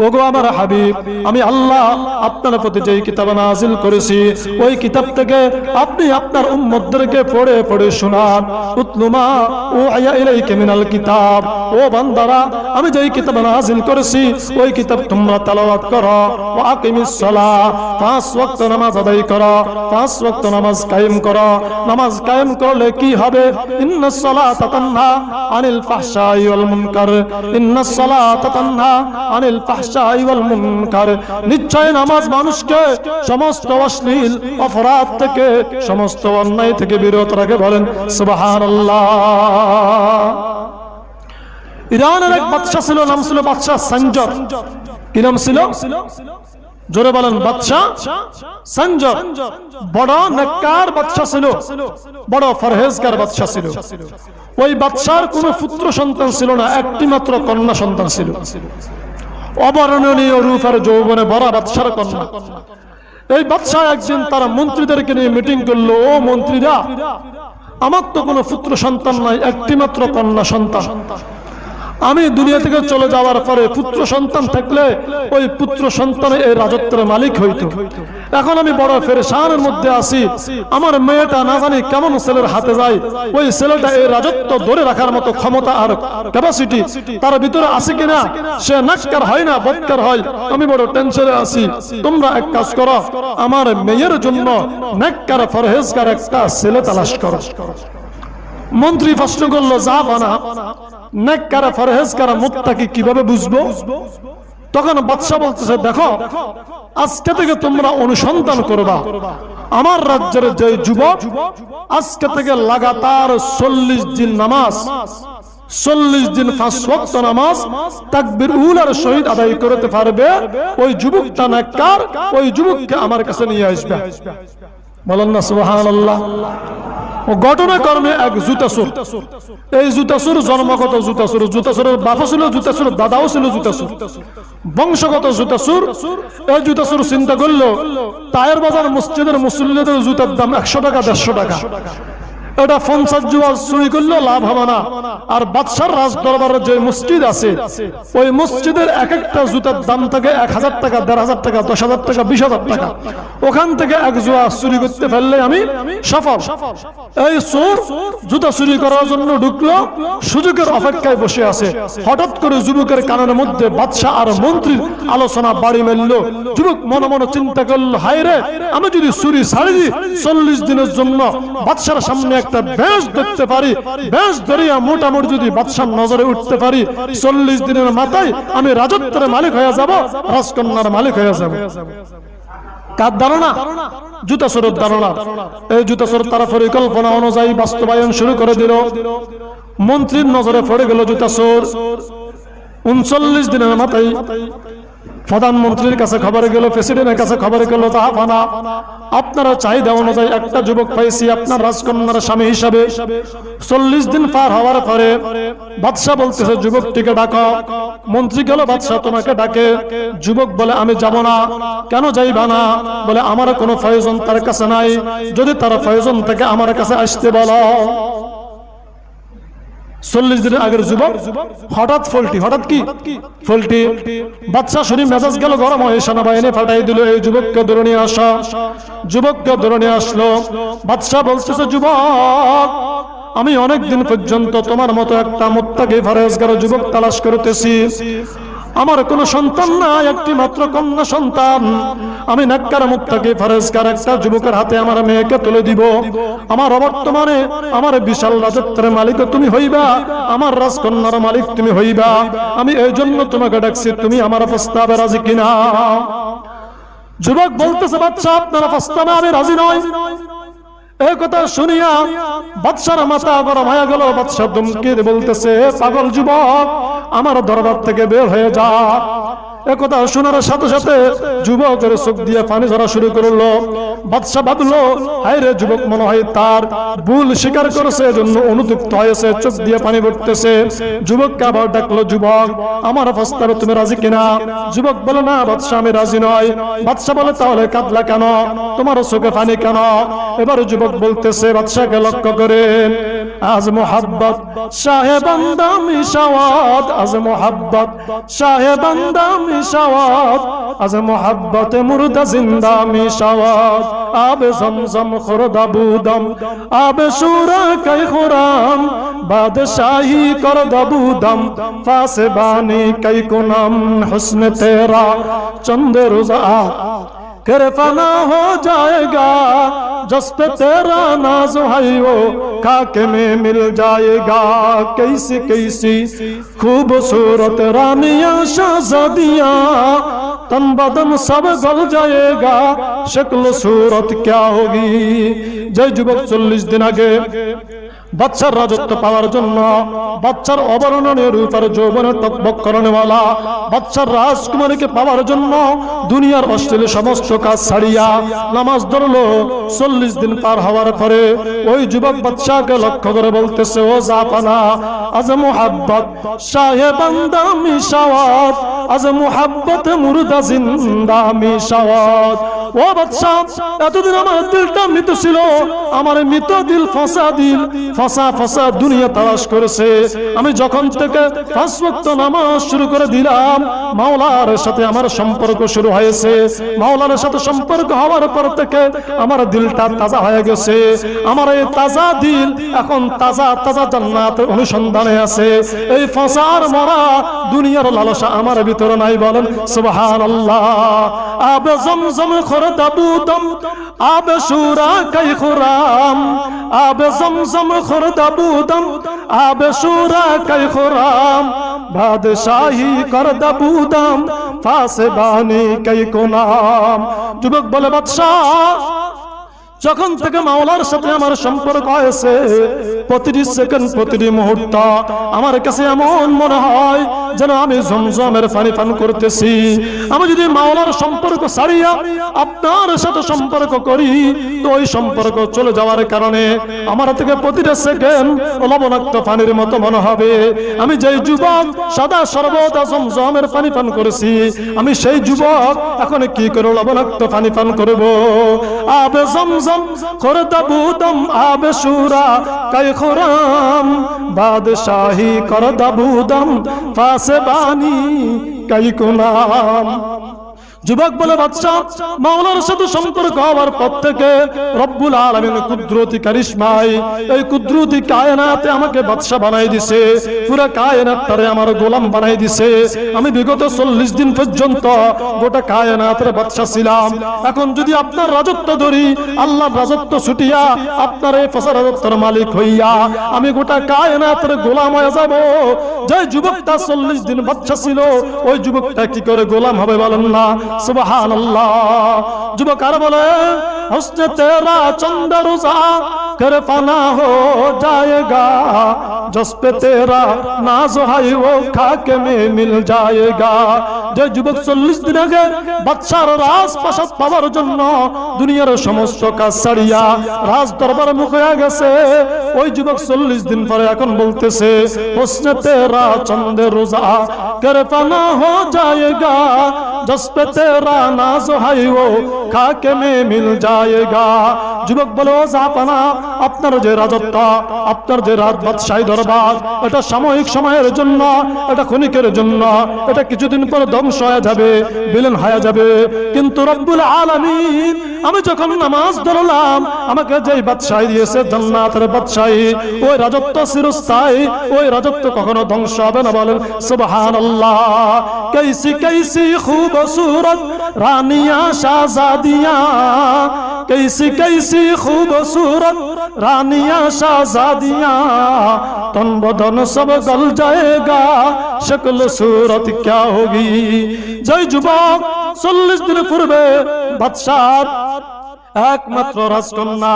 ওগো আমার হাবিব, আমি আল্লাহ আপনার প্রতি যেই কিতাব নাযিল করেছি ওই কিতাব থেকে আপনি আপনার উম্মতদেরকে পড়ে পড়ে শোনান। উতলু মা উহিয়া ইলাইকা মিনাল কিতাব, ও বান্দারা আমি যেই কিতাব নাযিল করেছি ওই কিতাব তোমরা তেলাওয়াত করো। ওয়া আকিমিস সালাহ, 5 ওয়াক্ত নামাজ আদায় করো, 5 ওয়াক্ত নামাজ কায়েম করো। নামাজ কায়েম করলে কি হবে? ইন্নাস সালাতা তানহা আনিল ফাহশাই ওয়াল মুনকার, ইন্নাস সালাতা তানহা আনিল ফাহশাই ওয়াল মুনকার। নিশ্চয় নামাজ মানুষকে সমস্ত অশ্লীল অপরাধ থেকে, সমস্ত অন্যায় থেকে বিরত রাখে। বলেন সুবহানাল্লাহ। ইরানের এক বাদশা ছিল, নাম ছিল বাদশা সঞ্জর। কি নাম ছিল? জোরে বলেন, বাদশা সঞ্জর। বড় নেককার বাদশা ছিল, বড় ফরহেজগার বাদশা ছিল। ওই বাদশার কোনো পুত্র সন্তান ছিল না, একটি মাত্র কন্যা সন্তান ছিল। অবর্ণনীয় রূপ আর যৌবনে ভরা বাদশার কন্যা। এই বাদশা একদিন তার মন্ত্রীদেরকে নিয়ে মিটিং করলো, ও মন্ত্রীরা, আমার তো কোনো পুত্র সন্তান নাই, একটি মাত্র কন্যা সন্তান। আমি দুনিয়া থেকে চলে যাওয়ার পরে পুত্র সন্তান থাকলে ওই পুত্র সন্তানের এই রাজত্বের মালিক হইতো। এখন আমি বড় পেরেশানের মধ্যে আছি, আমার মেয়েটা না জানি কেমন ছেলের হাতে যায়। ওই ছেলেটা এই রাজত্ব ধরে রাখার মতো ক্ষমতা আর ক্যাপাসিটি তার ভিতরে আছে কিনা, সে নাক্কার হয় না বদকার হয়, আমি বড় টেনশনে আছি। তোমরা এক কাজ করো, আমার মেয়ের জন্য নাক্কার ফরহেজগার একটা ছেলে তালাশ করো। মন্ত্রী প্রশ্ন করলো, যা বানা নেককার ফরহেজগার মুত্তাকি কিভাবে বুঝবো? তখন বাদশা বলতেছে, দেখো আজকে থেকে তোমরা অনুসন্ধান করবা, আমার রাজ্যের যে যুবক আজকে থেকে লাগাতার 40 দিন নামাজ, 40 দিন 5 ওয়াক্ত নামাজ তাকবীর উলার সহিত আদায় করতে পারবে, ওই যুবকটা নেককার, ওই যুবককে আমার কাছে নিয়ে আসবে। বলেন না সুবহানাল্লাহ। ও ঘটনাক্রমে এক জুতাসুর, এই জুতাসুর জন্মগত জুতাসুর, জুতাসুরের বাবা ছিল জুতাসুর, দাদাও ছিল জুতাসুর, বংশগত জুতাসুর। এই জুতাসুর চিন্তা করলো, টায়ার বাজার মসজিদের মুসল্লিদের জুতার দাম 100 টাকা 150 টাকা, এটা 50 জোড়া চুরি করলেও লাভ হবে না। আর বাদশার রাজ দরবারের যে মসজিদ আছে ওই মসজিদের এক একটা জুতার দাম থাকে 1000 টাকা, 1500 টাকা, 10,000 টাকা, 20,000 টাকা। ওখান থেকে এক জোড়া চুরি করতে পারলে আমি সফল। এই চোর জুতা চুরি করার জন্য ঢুকলো, সুযোগের অপেক্ষায় বসে আছে। হঠাৎ করে যুবকের কানের মধ্যে বাদশা আর মন্ত্রীর আলোচনা বাড়ি মেললো। যুবক মনে মনে চিন্তা করলো, হায় রে, আমি যদি চুরি ছাড়ি দিই 40 দিনের জন্য বাদশার সামনে একটা বেশ দেখতে পারি, বেশ ধরিয়া মোটামুটি যদি বাদশার নজরে উঠতে পারি, 40 দিনের মাথায় আমি রাজত্বের মালিক হয়ে যাব, রাজকন্যার মালিক হয়ে যাব। কার ধারণা? জুতাচোরের ধারণা। এই জুতাচোর তারা পরিকল্পনা অনুযায়ী বাস্তবায়ন শুরু করে দিল। মন্ত্রীর নজরে পড়ে গেল জুতাচোর। 39 দিনের মাথায় প্রধানমন্ত্রীর কাছে খবর গেল, প্রেসিডেন্টের কাছে খবর গেল, জাহাপানা আপনারা চাহিদা অনুযায়ী একটা যুবক পাইছি আপনার রাজকন্যার স্বামী হিসাবে। 40 দিন পার হওয়ার পরে বাদশা বলতেছে, যুবকটিকে ডাকো। মন্ত্রী গেল, বাদশা তোমাকে ডাকে। যুবক বলে, আমি যাব না। কেন যাইবা না? বলে, আমার কোনো প্রয়োজন তার কাছে নাই, যদি তার প্রয়োজন থাকে আমার কাছে আসতে বলো। 40 দিনের আগের যুবক হঠাৎ ফল্টি, হঠাৎ কি ফল্টি। বাদশা শরীর মেজাজ গেল গরম হয়ে সেনাবাহিনী পাঠাই দিল, এই যুবককে ধরে নিয়ে আসো। যুবককে ধরে নিয়ে আসলো। বাদশা বলতেছে, যুবক আমি অনেক দিন পর্যন্ত তোমার মতো একটা মুত্তাকি ফরহেজগার যুবক তালাশ করতেছি, আমার কোনো সন্তান নাই, একটি মাত্র কন্যা সন্তান। আমি নেককার মুত্তাকি ফরহেজগার একটা যুবকের হাতে আমার মেয়েকে তুলে দিব। আমার অবর্তমানে আমার বিশাল রাজত্বের মালিক তুমি হইবা, আমার রাজকন্যার মালিক তুমি হইবা। আমি এই জন্য তোমাকে ডাকছি, তুমি আমার প্রস্তাবে রাজি কিনা? যুবক বলতেছে, বাদশা আপনার প্রস্তাবে আমি রাজি নই। এই কথা শুনিয়া বাদশার মাথা গরম হয়ে গেল। বাদশা ধমকি বলতেছে, পাগল যুবক, আমার দরবার থেকে বের হয়ে যা। একথা শোনার সাথে সাথে যুবকের চোখ দিয়ে পানি ঝরা শুরু করলো। বাদশা ভাবলো, হায় রে, যুবক মনে হয় তার ভুল স্বীকার করেছে, এজন্য অনুতপ্ত হয়েছে, চোখ দিয়ে পানি পড়তেছে। যুবককে আবার ডাকলো, যুবক আমার প্রস্তাবে তুমি রাজি কিনা? যুবক বলে, না বাদশা আমি রাজি নয়। বাদশা বলে, তাহলে কাঁদলা কেন? তোমার চোখে পানি কেন? এবার যুবক বলতেছে, বাদশাকে লক্ষ্য করেন, از محبت شاه بنده می شود، از محبت شاه بنده می شود، از محبت مرده زنده می شود. آب زمزم خورده بودم، آب شورا کی خورم، بادشاہی کرده بودم، فاسبانی کی کنم. حسن تیرا چند روزہ कर फना हो जाएगा, जस पे तेरा नाज है वो खाके में मिल जाएगा. कैसी कैसी खूबसूरत रानियां शहजादियां, तन बदन सब गल जाएगा, शक्ल सूरत क्या होगी. जय যুবক 40 দিন আগে বাচ্চার রাজত্ব পাওয়ার জন্য, বাচ্চার অবর্ণনীয় রূপ আর যৌবনে টকবক করনেওয়ালা বাচ্চার রাজকুমারীকে পাওয়ার জন্য দুনিয়ার অশ্লীল সমস্ত কাজ ছাড়িয়া নামাজ ধরলো। 40 দিন পার হওয়ার পরে ওই যুবক বাচ্চাকে লক্ষ্য করে বলতেছে, ও জাপানা, আজ মুহাব্বত শাহে বান্দা মিশাওয়াত, আজ মুহাব্বত মুর্দা জিন্দা মিশাওয়াত. ও বাচ্চা, এতদিন আমার দিলটা মৃত ছিল, আমার মৃত দিল ফাঁসা দিল, ফাঁসা ফাঁসা দুনিয়া তালাশ করেছে। আমি যখন থেকে 5 ওয়াক্ত নামাজ শুরু করে দিলাম, মাওলার সাথে আমার সম্পর্ক শুরু হয়েছে। মাওলার সাথে সম্পর্ক হওয়ার পর থেকে আমার দিলটা তাজা হয়ে গেছে। আমার এই তাজা দিল এখন তাজা তাজা জান্নাতের অনুসন্ধানে আছে। এই ফাঁসার মরা দুনিয়ার লালসা আমার ভিতরে নাই। বলেন সুবহানাল্লাহ। আবে জমজম খরদা বুদম, আবে শুরা কাই খুরাম, আবে জমজম খরদা বুদম, আবে শুরা কাই খুরাম, বাদশাহী করদা বুদম, ফাসবানি কাই কোনাম. যুবক বলে, বাদশাহ, যখন থেকে মাওলার সাথে আমার সম্পর্ক হয়েছে, প্রতিটি সেকেন্ড প্রতিটি মুহূর্ত আমার কাছে এমন মনে হয় যেন আমি জমজমের পানি পান করতেছি। আমি যদি মাওলার সম্পর্ক ছাড়িয়া আপনার সাথে সম্পর্ক করি, তো ওই সম্পর্ক চলে যাওয়ার কারণে আমার থেকে প্রতিটা সেকেন্ড লবণাক্ত পানির মতো মনে হবে। আমি যেই যুবক সাদা সর্বদা জমজমের পানি পান করেছি, আমি সেই যুবক এখন কি করে লবণাক্ত পানি পান করব? আবে জমজম খরদা বুদম, আবে শুরা কাই খুরাম, বাদশাহী করদা বুদম, ফাসবানি কাই কুনাম. যুবক বলে, বাদশাহ, মাওলার সাথে সম্পর্ক হওয়ার পর থেকে রব্বুল আলামিন কুদরতি কারিশমায় এই কুদরতি কায়নাতে আমাকে বাদশা বানাই দিছে। পুরো কায়নাতটারে আমার গোলাম বানাই দিছে। আমি বিগত 40 দিন পর্যন্ত গোটা কায়নাতের বাদশা ছিলাম। এখন যদি আপনার রাজত্ব ধরি, আল্লাহর রাজত্ব ছুটিয়া আপনার এই ফাঁসা রাজত্বের মালিক হইয়া আমি গোটা কায়নাতের গোলাম হয়ে যাব। যে যুবকটা 40 দিন বাদশা ছিল, ওই যুবকটা কি করে গোলাম হবে বলেন না? সুবহানাল্লাহ। যুবক আর বলে, হুসনে তেরা চন্দ রোজা कर फना हो जाएगा, जस पे तेरा नाज है वो खाके में मिल जाएगा. যে যুবক 40 দিন আগে বাদশার রাজপ্রাসাদ পাওয়ার জন্য দুনিয়ার সমস্ত কাজ ছাড়িয়া রাজ দরবারে মুখ হয়ে গেছে, ওই যুবক 40 দিন পরে এখন বলতেছে, হুসনে তেরা চন্দ রোজা कर फना हो जाएगा, जस पे तेरा नाज है वो खाके में मिल जाएगा. যুবক বলে, ও জাপানা, আপনার যে রাজত্ব, আপনার যে রাত বাদশাহী দরবার, এটা সাময়িক সময়ের জন্য, এটা ক্ষণিকের জন্য, এটা কিছুদিন পরে ধ্বংস হয়ে যাবে, বিলীন হয়ে যাবে। কিন্তু রব্বুল আলামিন আমি যখন নামাজ ধরলাম, আমাকে যেই বাদশাহী দিয়েছে, জান্নাতের বাদশাহী, ওই রাজত্ব চিরস্থায়ী, ওই রাজত্ব কখনো ধ্বংস হবে না। বলেন সুবহানাল্লাহ। कैसी कैसी खूबसूरत रानियां शाहजादियां, कैसी कैसी खूबसूरत रानियां शाहजादियां, तन बदन सब गल जाएगा, शक्ल सूरत क्या होगी. जय যুবক 40 দিন পূর্বে বাদশাহ একমাত্র রাজকন্যা,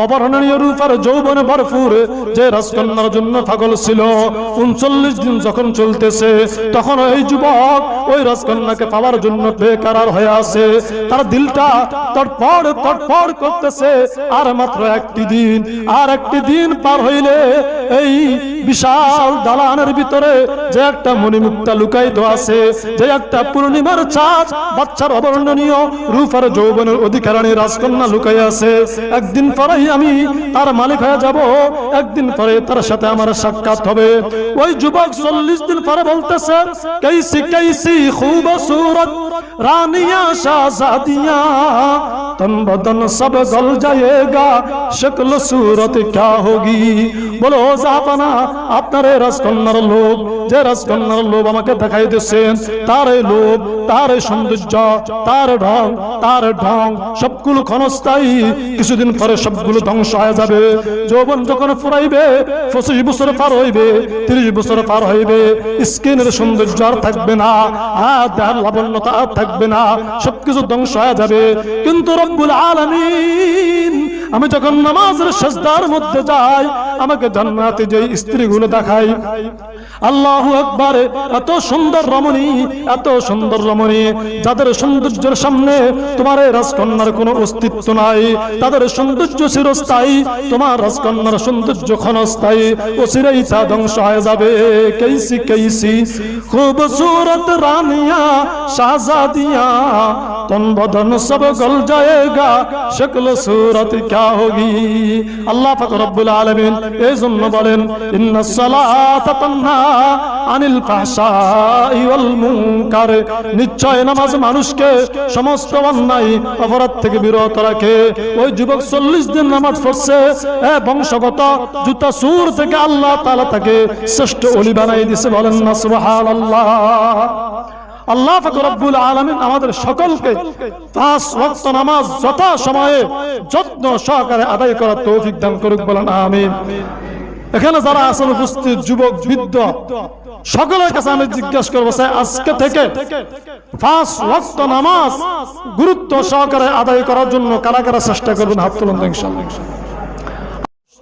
অবর্ণনীয় রূপের যৌবনে ভরপুর যে রাজকন্যার জন্য পাগল ছিল, 39 দিন যখন চলতেছে, তখন এই যুবক ওই রাজকন্যাকে পাওয়ার জন্য বেকারার হয়ে আছে। তার দিলটা তড়পড় তড়পড় করতেছে। আর মাত্র একটি দিন, আর একটি দিন পার হইলে এই বিশাল দালানের ভিতরে যে একটা মণিমুক্তা লুকায়িত আছে, যে একটা পূর্ণিমার চাঁদ বাচ্চার অবর্ণনীয় রূপের যৌবনের অধিকারিণী রাজকন্যা রাজকন্যা লুকাইয়া আছে, একদিন পরেই আমি তার মালিক হয়ে যাব, একদিন পরে তার সাথে আমার সাক্ষাৎ হবে। ওই যুবক 40 দিন পরে বলতেছে, कैसी कैसी खूबसूरत रानियां शाहजादियां, तन बदन सब गल जाएगा, शक्ल सूरत क्या होगी। বলো জাহাপানা, আপনার এই রাজকন্যার লোভ, যে রাজকন্যার লোভ আমাকে দেখাই দিচ্ছেন, তার এই লোভ, তার এই সৌন্দর্য, তার ঢং সবগুলো ক্ষণস্থায়ী, কিছুদিন পরে সবগুলো ধ্বংস হয়ে যাবে। যৌবন যখন ফুরাইবে, 25 বছর পার হইবে, 30 বছর পার হইবে, স্কিনের সৌন্দর্য আর থাকবে না, আর দেহের লাবণ্যতা আর থাকবে না, সবকিছু ধ্বংস হয়ে যাবে। কিন্তু রব্বুল আলামিন আমি যখন নামাজের সিজদার মধ্যে যাই, আমাকে জান্নাতে যে স্ত্রীগুলো দেখাই, আল্লাহু আকবার, এত সুন্দর রমণী, এত সুন্দর রমণী, যাদের সৌন্দর্যের সামনে তোমার এই রাজকন্যার কোনো অস্তিত্ব নাই, তাদের সৌন্দর্য চিরস্থায়ী, তোমার রাজকন্যার সৌন্দর্য ক্ষণস্থায়ী, অচিরেই তা ধ্বংস হয়ে যাবে। कैसी कैसी खूबसूरत रानियां शाहजादियां, तन बदन सब गल जाएगा, शक्ल सूरत क्या होगी। আল্লাহ পাক রব্বুল আলামিন এই জন্য বলেন, ইন্নাস সালাতা তানহা আনিল ফাহশাই ওয়াল মুনকার, নিশ্চয় নামাজ মানুষকে সমস্ত অন্যায় অপরাধ থেকে বিরত রাখে। ওই যুবক 40 দিন নামাজ পড়ছে, বংশগত জুতা সুর থেকে আল্লাহ তাআলা তাকে শ্রেষ্ঠ ওলি বানাই দিয়েছে। বলেন না সুবহানাল্লাহ। আল্লাহ পাক রব্বুল আলামিন আমাদের সকলকে 5 ওয়াক্ত নামাজ যথা সময়ে যত্ন সহকারে আদায় করার তৌফিক দান করুক। বলেন আমিন। এখানে যারা আছেন উপস্থিত যুবক বৃদ্ধ সকলের কাছে আমি জিজ্ঞাসা করবো, আজকে থেকে 5 ওয়াক্ত নামাজ গুরুত্ব সহকারে আদায় করার জন্য কারা কারা চেষ্টা করবেন? হাত তুলুন ইনশাআল্লাহ।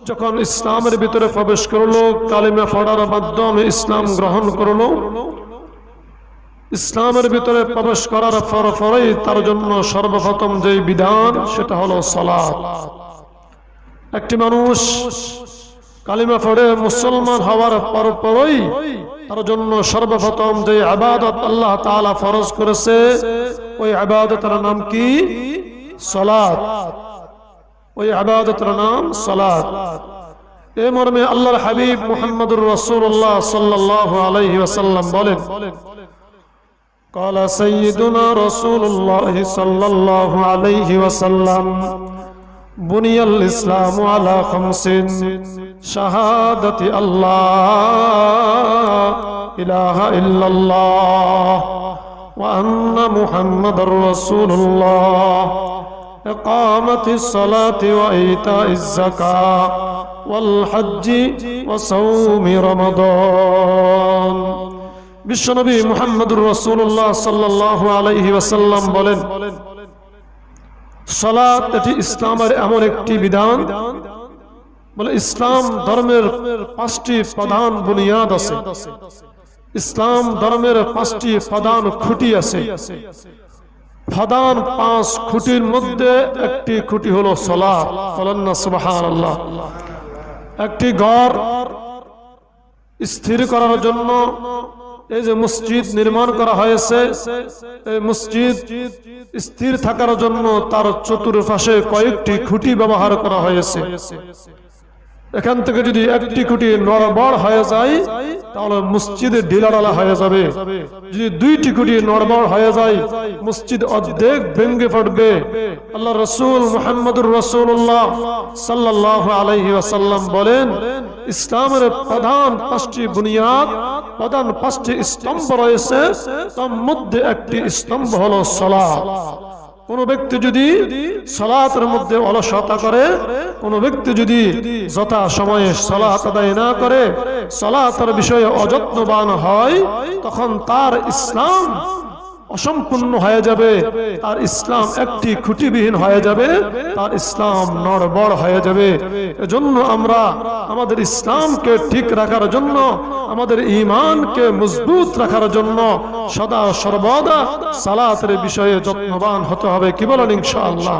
যখন ইসলামের ভিতরে প্রবেশ করলো, কালিমা পড়ার মাধ্যমে ইসলাম গ্রহণ করলো, ইসলামের ভিতরে প্রবেশ করার পরেই তার জন্য সর্বপ্রথম যে বিধান সেটা হলো সালাত। একটি মানুষ কালিমা পড়ে মুসলমান হওয়ার পরই তার জন্য সর্বপ্রথম যে ইবাদত আল্লাহ তাআলা ফরজ করেছে, ওই ইবাদতের নাম কি? সালাত। ওই ইবাদতের নাম সালাত। এই মর্মে আল্লাহর হাবিব মুহাম্মদুর রাসূলুল্লাহ সাল্লাল্লাহু আলাইহি ওয়াসাল্লাম বলেন, قال سيدنا رسول الله صلى الله عليه وسلم بني الإسلام على 5: شهادة الله إله إلا الله وأن محمد رسول الله إقامة الصلاة وإيتاء الزكاة والحج وصوم رمضان। বিশ্বনবী মুহাম্মদুর রাসূলুল্লাহ সাল্লাল্লাহু আলাইহি ওয়াসাল্লাম বলেন, সালাত এটি ইসলামের এমন একটি বিধান, বলে ইসলাম ধর্মের 5টি প্রধান বুনিয়াদ আছে, ইসলাম ধর্মের 5টি প্রধান খুঁটি আছে। প্রধান 5 খুঁটির মধ্যে একটি খুঁটি হলো সালাত। বলেন না সুবহানাল্লাহ। একটি ঘর স্থির করার জন্য এই যে মসজিদ নির্মাণ করা হয়েছে, এই মসজিদ স্থির থাকার জন্য তার চতুর্পাশে কয়েকটি খুঁটি ব্যবহার করা হয়েছে। এখান থেকে যদি একটি খুঁটি নড়বড় হয়ে যায় তাহলে মসজিদে ঢিলাঢালা হয়ে যাবে, যদি 2টি খুঁটি নড়বড় হয়ে যায় মসজিদ অর্ধেক ভেঙে পড়বে। আল্লাহ রাসূল মুহাম্মদুর রাসূলুল্লাহ সাল্লাল্লাহু আলাইহি ওয়াসাল্লাম বলেন, ইসলামের প্রধান 5টি বুনিয়াদ, প্রধান 5টি স্তম্ভ রয়েছে, তার মধ্যে একটি স্তম্ভ হলো সালাত। কোন ব্যক্তি যদি সালাতের মধ্যে অলসতা করে, কোন ব্যক্তি যদি যথা সময়ে সালাত আদায় না করে, সালাতের বিষয়ে অযত্নবান হয়, তখন তার ইসলাম অসম্পূর্ণ হয়ে যাবে, তার ইসলাম একটি খুঁটিবিহীন হয়ে যাবে, তার ইসলাম নড়বড় হয়ে যাবে। এজন্য আমরা আমাদের ইসলামকে ঠিক রাখার জন্য, আমাদের ঈমানকে মজবুত রাখার জন্য সদা সর্বদা সালাতের বিষয়ে যত্নবান হতে হবে। কি বলেন ইনশাআল্লাহ?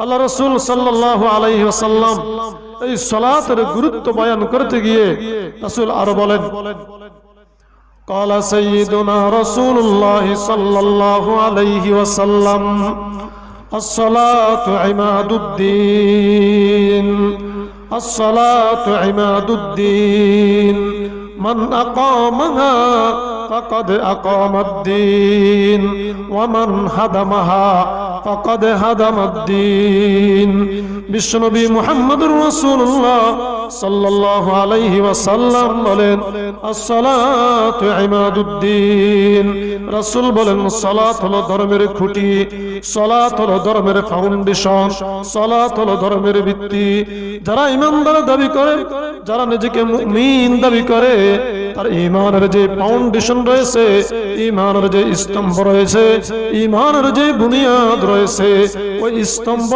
আল্লাহ রাসূল সাল্লাল্লাহু আলাইহি ওয়াসাল্লাম এই সালাতের গুরুত্ব বয়ান করতে গিয়ে রাসূল আরো বলেন, قال سيدنا رسول الله صلى الله عليه وسلم الصلاة عماد الدين الصلاة عماد الدين من أقامها فقد أقام الدين ومن هدمها فقد هدم الدين বিশ্বনবী মুহাম্মদুর রাসূলুল্লাহ সাল্লাল্লাহু আলাইহি ওয়াসাল্লাম বলেন আসসালাতু ইমাদুদ্দিন রাসূল বলেন সালাত হলো ধর্মের খুঁটি সালাত হলো ধর্মের ফাউন্ডেশন সালাত হলো ধর্মের ভিত্তি যারা ঈমানদার দাবি করে যারা নিজেকে মুমিন দাবি করে তার ঈমানের যে ফাউন্ডেশন রয়েছে ঈমানের যে স্তম্ভ রয়েছে ঈমানের যে বুনিয়াদ রয়েছে ওই স্তম্ভ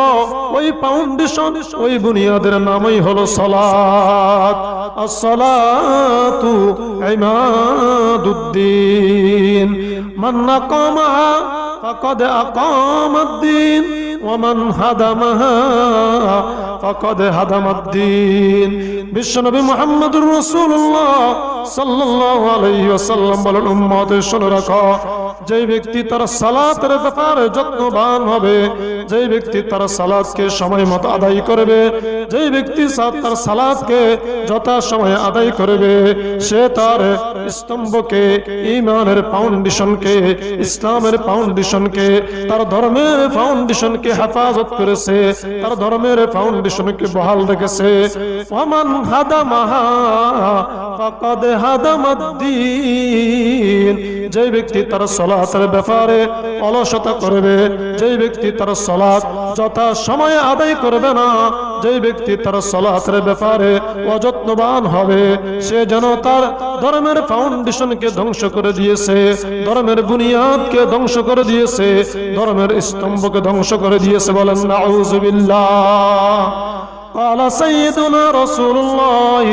ওই ফাউন্ডেশন ওই বুনিয়াদের নামই হলো সালাত আসসালাতু ইমাদুদ্দিন মান আকামাহা ফাকাদ আকামাদ্দিন ওয়া মান হাদামাহা ফাকাদ হাদামাদ্দিন বিশ্বনবী মুহাম্মদুর রাসূলুল্লাহ সাল্লাল্লাহু আলাইহি ওয়াসাল্লাম বলেন উম্মতে শুনে রাখো যে ব্যক্তি তার সালাতের ব্যাপারে যত্নবান হবে যে ব্যক্তি তার সালাতকে সময় মতো আদায় করবে যে ব্যক্তি তার সালাতকে যথা সময়ে আদায় করবে সে তার স্তম্ভকে ঈমানের ফাউন্ডেশনকে ইসলামের ফাউন্ডেশনকে তার ধর্মের ফাউন্ডেশনকে হেফাজত করেছে তার ধর্মের ফাউন্ডেশনকে বহাল রেখেছে ওয়ামান হাদামাহা ফাকাদ হাদামাদ্দিন যে ব্যক্তি তার সালাতের ব্যাপারে অলসতা করবে যে ব্যক্তি তার সালাত যথা সময়ে আদায় করবে না যে ব্যক্তি তার সালাতের ব্যাপারে অযত্নবান হবে সে যেন তার ধর্মের ফাউন্ডেশনকে ধ্বংস করে দিয়েছে ধর্মের বুনিয়াদকে ধ্বংস করে দিয়েছে ধর্মের স্তম্ভকে ধ্বংস করে দিয়েছে বলেন নাউযুবিল্লাহ قال سيدنا رسول الله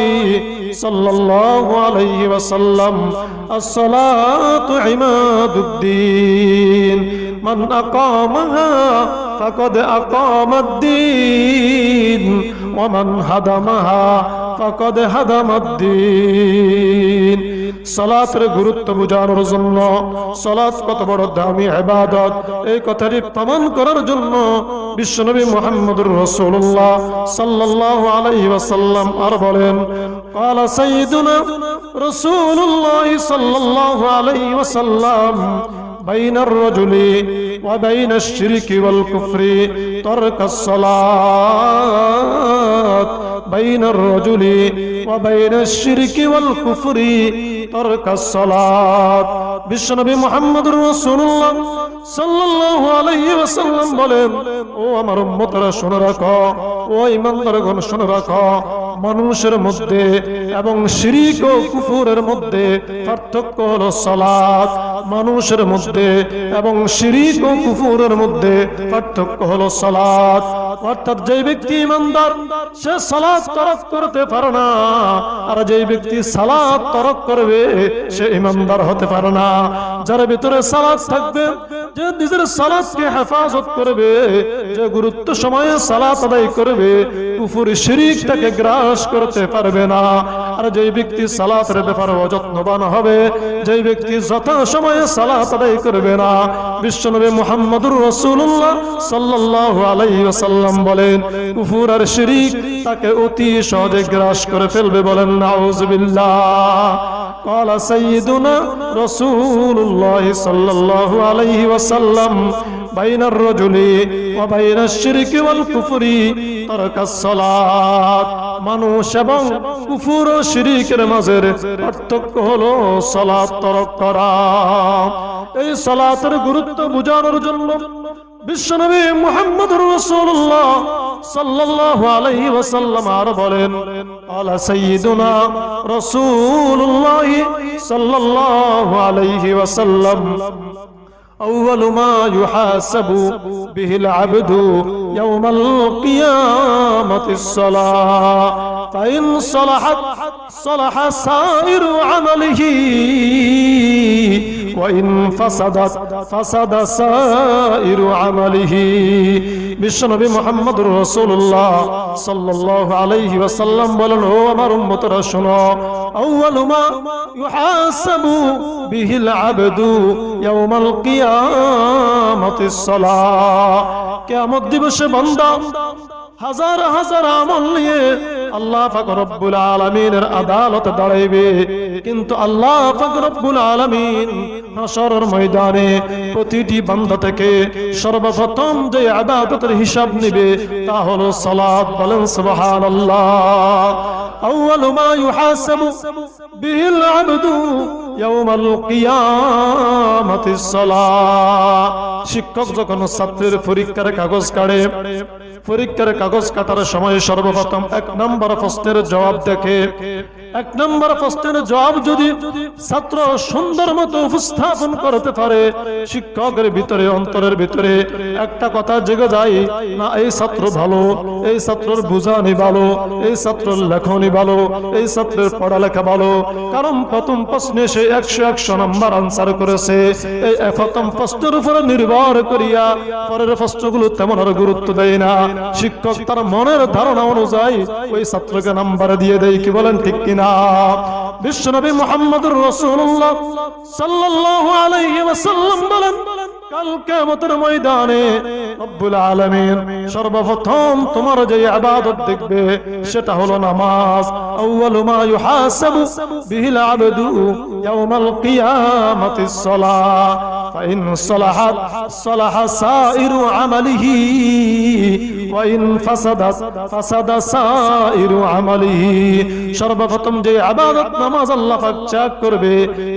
صلى الله عليه وسلم الصلاة عماد الدين من أقامها فقد أقام الدين ومن هدمها فقد هدم الدين সালাতের গুরুত্ব বোঝানোর জন্য সালাত কত বড় দামি ইবাদত এই কথাটি প্রমাণ করার জন্য বিশ্বনবী মুহাম্মদুর রাসূলুল্লাহ সাল্লাল্লাহু আলাইহি ওয়াসাল্লাম আর বলেন قال سيدنا رسول الله صلى الله عليه وسلم بين الرجل وبين الشرك والكفر ترك الصلاة بين الرجل وبين الشرك والكفر ترك الصلاة বিশ্বনবী মুহাম্মদুর রাসূলুল্লাহ সাল্লাল্লাহু আলাইহি ওয়াসাল্লাম বলেন ও আমার উম্মতরা শুনে রাখো ও ঈমানদারগণ শুনে রাখো মানুষের মধ্যে এবং শিরক ও কুফরের মধ্যে পার্থক্য হলো সালাত মানুষের মধ্যে এবং শিরক ও কুফরের মধ্যে পার্থক্য হলো সালাত অর্থাৎ যে ব্যক্তি ঈমানদার সে সালাত তরক করতে পারে না আর যে ব্যক্তি সালাত তরক করবে সে ঈমানদার হতে পারে না যার ভিতরে সালাত থাকবে যে নিজের সালাতকে হেফাজত করবে যে গুরুত্ব সময়ে সালাত আদায় করবে কুফর শিরক তাকে গ্রাস করতে পারবে না আর যে ব্যক্তি সালাতের ব্যাপারে অযত্নবান হবে যে ব্যক্তি যথা সময়ে সালাত আদায় করবে না বিশ্বনবী মুহাম্মদুর রাসূলুল্লাহ সাল্লাল্লাহু আলাইহি ওয়াসাল্লাম বলেন কুফর আর শিরক তাকে অতি সহজে গ্রাস করে ফেলবে বলেন নাউযুবিল্লাহ قال سيدنا رسول الله صلى الله عليه وسلم بين الرجل وبين الشرك والكفر ترك الصلاة মানুষ এবং কুফর ও শিরকের মাঝের পার্থক্য হলো সালাত তরক করা এই সালাতের গুরুত্ব বোঝানোর জন্য বিশ্বনবী মুহাম্মদুর রাসূলুল্লাহ সাল্লাল্লাহু আলাইহি ওয়াসাল্লাম আর বলেন আলা সাইয়্যিদুনা রাসূলুল্লাহ সাল্লাল্লাহু আলাইহি ওয়াসাল্লাম أول ما يحاسب به العبد يوم القيامة الصلاة فإن صلحت صلح سائر عمله وإن فسدت فسد سائر عمله বিশ্বনবী মুহাম্মদুর রাসূলুল্লাহ সাল্লাল্লাহু আলাইহি ওয়াসাল্লাম বলেন ও আমার উম্মতরা শোনো আউয়ালু মা ইউহাসাবু বিহিল আবদু ইয়াউমাল কিয়ামাতিস সালাহ কিয়ামত দিবসে বান্দা হাজার হাজার আমল নিয়ে আল্লাহ পাক রব্বুল আলামিনের আদালতে দাঁড়াইবে, কিন্তু আল্লাহ পাক রব্বুল আলামিন হাশরের ময়দানে প্রতিটি বান্দা থেকে সর্বপ্রথম যে ইবাদতের হিসাব নেবে তা হলো সালাত। বলেন সুবহানাল্লাহ। আউয়ালু মা ইউহাসাবু বিহিল আবদু ইয়াউমাল কিয়ামাতিস সালাহ। শিক্ষক যখন ছাত্রের পরীক্ষার কাগজ কাটে, পরীক্ষার কাগজ কাটার সময় সর্বপ্রথম 1 নম্বর প্রশ্নের জবাব দেখে। 1 নম্বর প্রশ্নের জবাব যদি ছাত্র সুন্দর মতো উপস্থাপন করতে পারে, শিক্ষকের ভিতরে অন্তরের ভিতরে একটা কথা জেগে যায়, না এই ছাত্র ভালো, এই ছাত্রের বুঝানি ভালো, এই ছাত্রের লেখনি ভালো, এই ছাত্রের পড়ালেখা ভালো, কারণ প্রথম প্রশ্নে সে 100 নম্বর আনসার করেছে। এই প্রথম প্রশ্নের উপরে নির্ভর করিয়া পরের প্রশ্নগুলো তেমন আর গুরুত্ব দেয় না। শিক্ষক তার মনের ধারণা অনুযায়ী ওই ছাত্রকে নাম্বার দিয়ে দেয়। কি বলেন ঠিক কিনা? বিশ্বনবী মুহাম্মদুর রাসূলুল্লাহ সাল্লাল্লাহু আলাইহি ওয়াসাল্লাম বলেন, কাল কিয়ামতের ময়দানে রব্বুল আলামিন সর্বপ্রথম তোমার যে ইবাদত দেখবে সেটা হলো নামাজ। আউয়ালু মা ইউহাসাবু বিহিল আবদু ইয়াউমাল কিয়ামাতিস সালাহ ফাইন সালাহাত সালাহা সাইরু আমালিহি ওয়া ইন ফাসাদাত ফাসাদা সাইরু আমালিহি। সর্বপ্রথম যে ইবাদত নামাজ আল্লাহ পাক চাক করবে,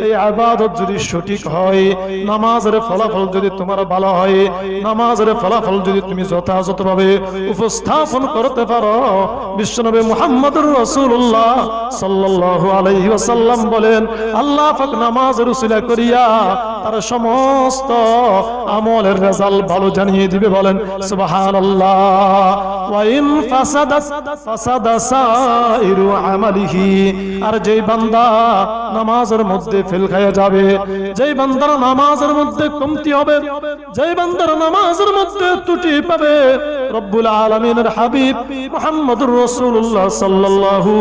এই ইবাদত যদি সঠিক হয়, নামাজের ফলাফল যদি তোমার ভালো হয়, নামাজের ফলাফল যদি তুমি যথাযথভাবে উপস্থাপন করতে পারো, বিশ্বনবী মুহাম্মদুর রাসূলুল্লাহ সাল্লাল্লাহু আলাইহি ওয়াসাল্লাম বলেন, আল্লাহ পাক নামাজের উসিলা করিয়া তার সমস্ত আমলের রেজাল্ট ভালো জানিয়ে দিবে। বলেন সুবহানাল্লাহ। ওয়া ইন ফাসাদাত ফাসাদা সাইরু আমালিহি। আর যেই বান্দা নামাজের মধ্যে ফেল খায়া যাবে, যেই বান্দার নামাজের মধ্যে কমতি হবে, যেই বান্দার নামাজের মধ্যে ত্রুটি পাবে, রব্বুল আলামিনের হাবিব মুহাম্মদুর রাসূলুল্লাহ সাল্লাল্লাহু